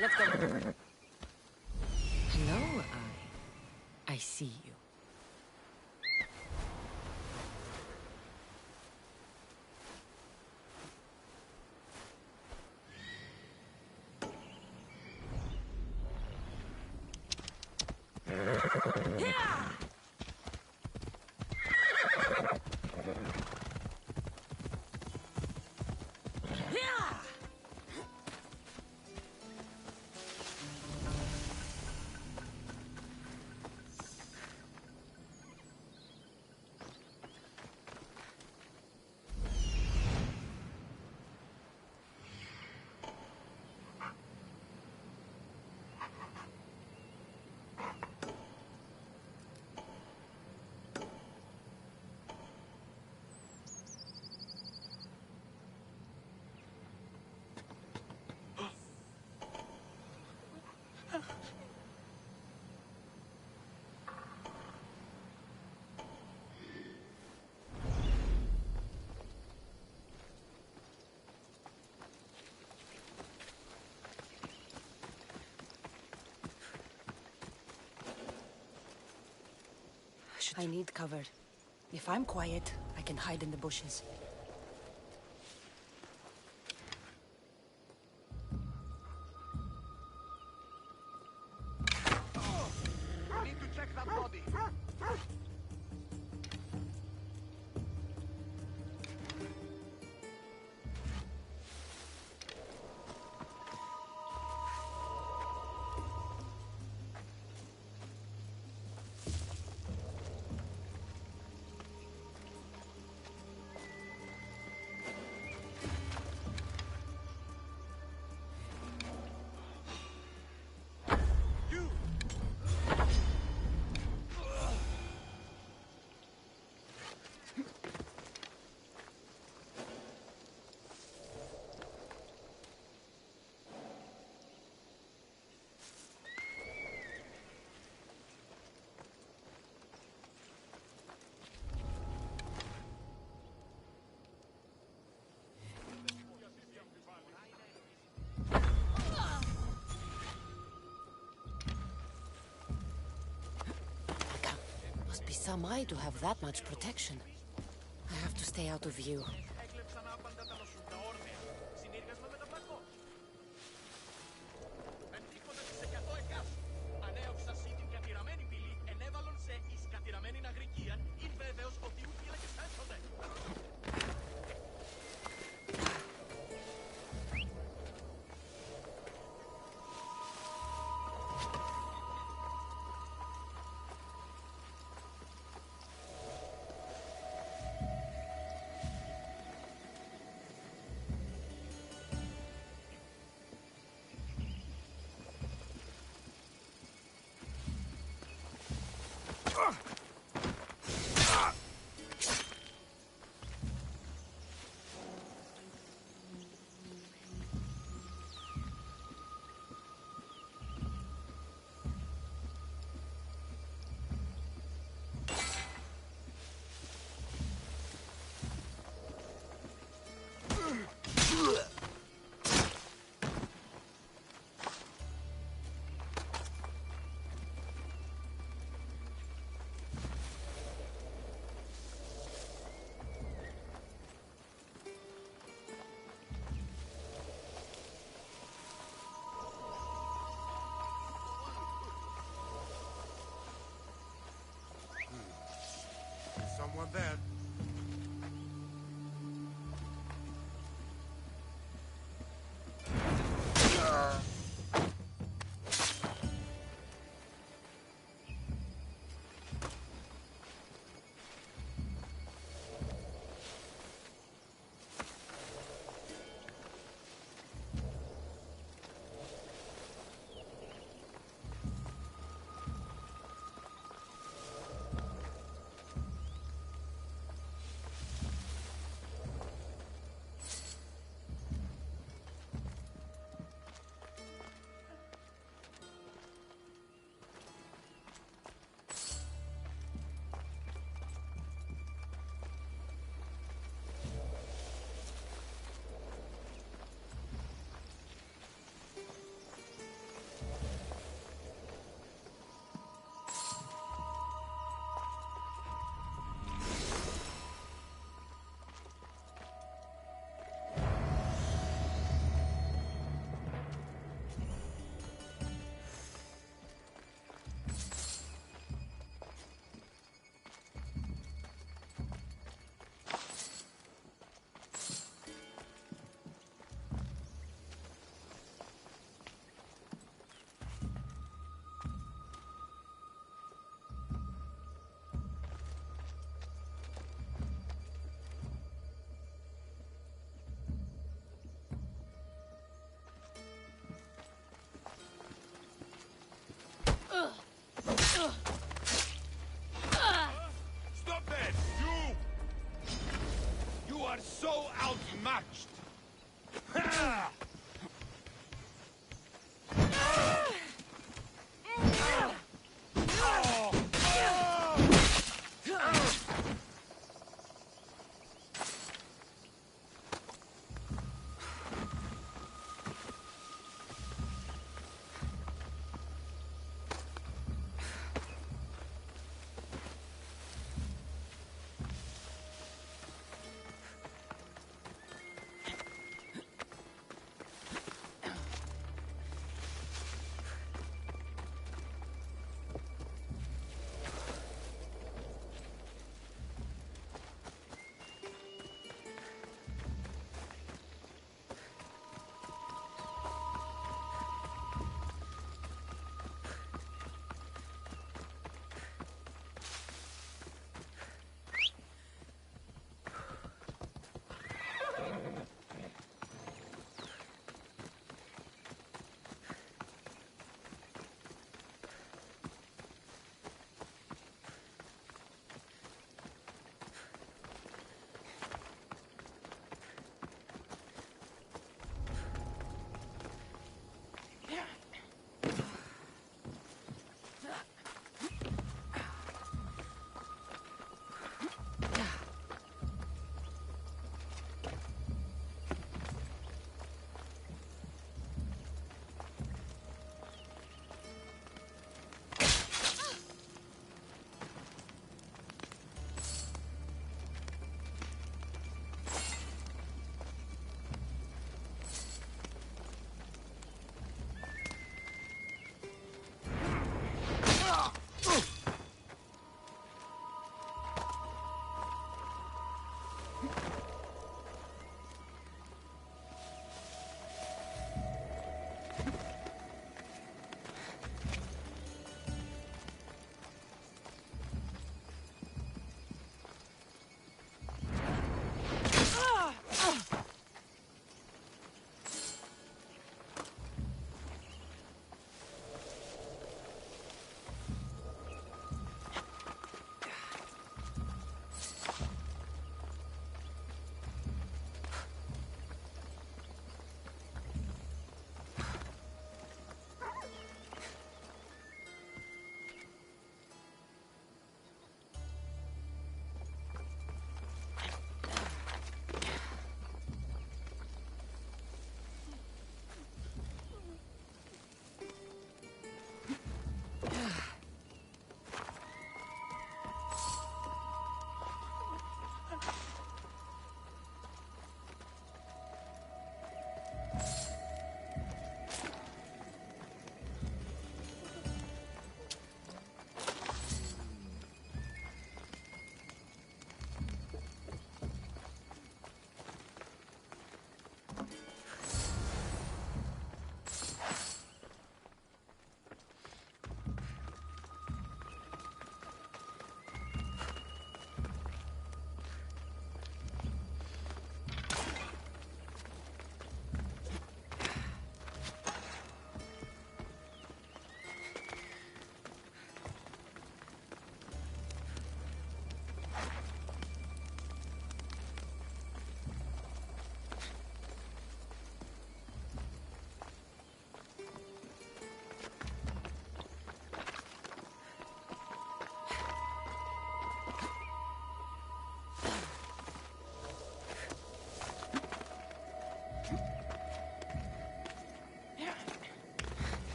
Let's go. Hello, I see you. I need cover. If I'm quiet, I can hide in the bushes. Need to check that body. Must be some eye to have that much protection. I have to stay out of view.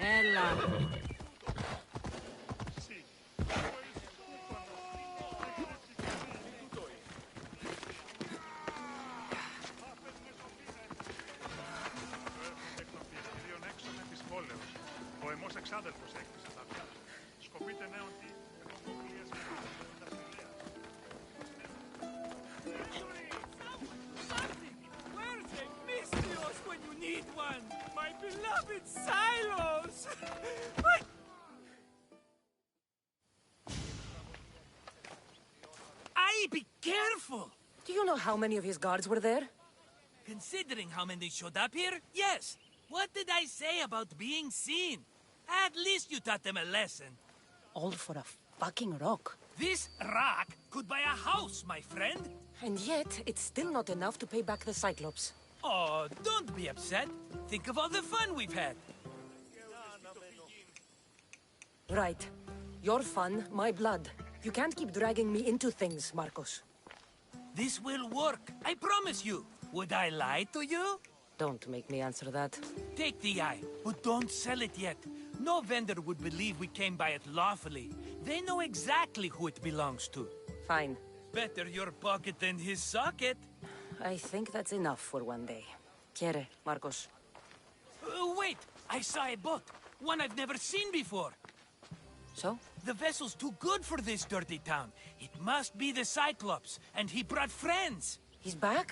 Ella. Ο εμός εξάδελφος έκτισε τα πια. Σκοπείτε ναι ότι Where's a Mystios when you need one? My beloved Silos! Aye, be careful! Do you know how many of his guards were there? Considering how many showed up here, yes. What did I say about being seen? At least you taught them a lesson. All for a fucking rock. This rock could buy a house, my friend. And yet, it's still not enough to pay back the Cyclops. Oh, don't be upset. Think of all the fun we've had. Right. Your fun, my blood. You can't keep dragging me into things, Marcos. This will work, I promise you. Would I lie to you? Don't make me answer that. Take the eye, but don't sell it yet. No vendor would believe we came by it lawfully. They know exactly who it belongs to. Fine. Better your pocket than his socket. I think that's enough for one day. Quiere, Marcos. Wait! I saw a boat. One I've never seen before. So? The vessel's too good for this dirty town. It must be the Cyclops, and he brought friends. He's back?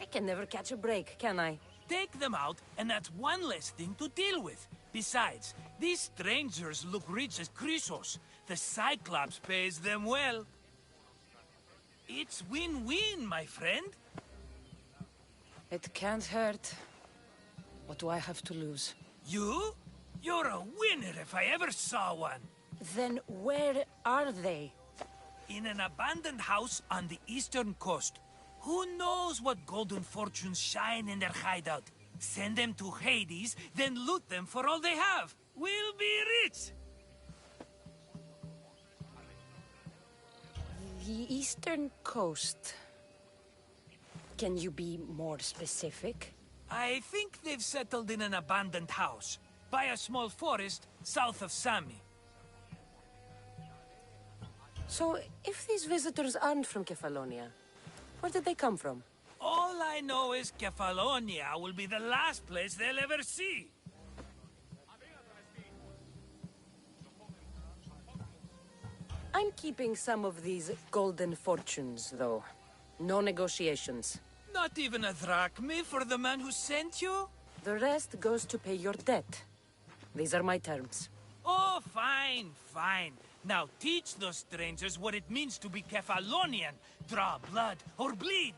I can never catch a break, can I? Take them out, and that's one less thing to deal with. Besides, these strangers look rich as Chrysos. The Cyclops pays them well. It's win-win, my friend. It can't hurt. What do I have to lose? You? You're a winner if I ever saw one. Then where are they? In an abandoned house on the eastern coast. Who knows what golden fortunes shine in their hideout? Send them to Hades, then loot them for all they have. We'll be rich! The eastern coast. Can you be more specific? I think they've settled in an abandoned house, by a small forest south of Sami. So, if these visitors aren't from Kefalonia, where did they come from? All I know is Kefalonia will be the last place they'll ever see. I'm keeping some of these golden fortunes, though. No negotiations. Not even a drachme for the man who sent you? The rest goes to pay your debt. These are my terms. Oh, fine, fine. Now teach those strangers what it means to be Kefalonian. Draw blood or bleed.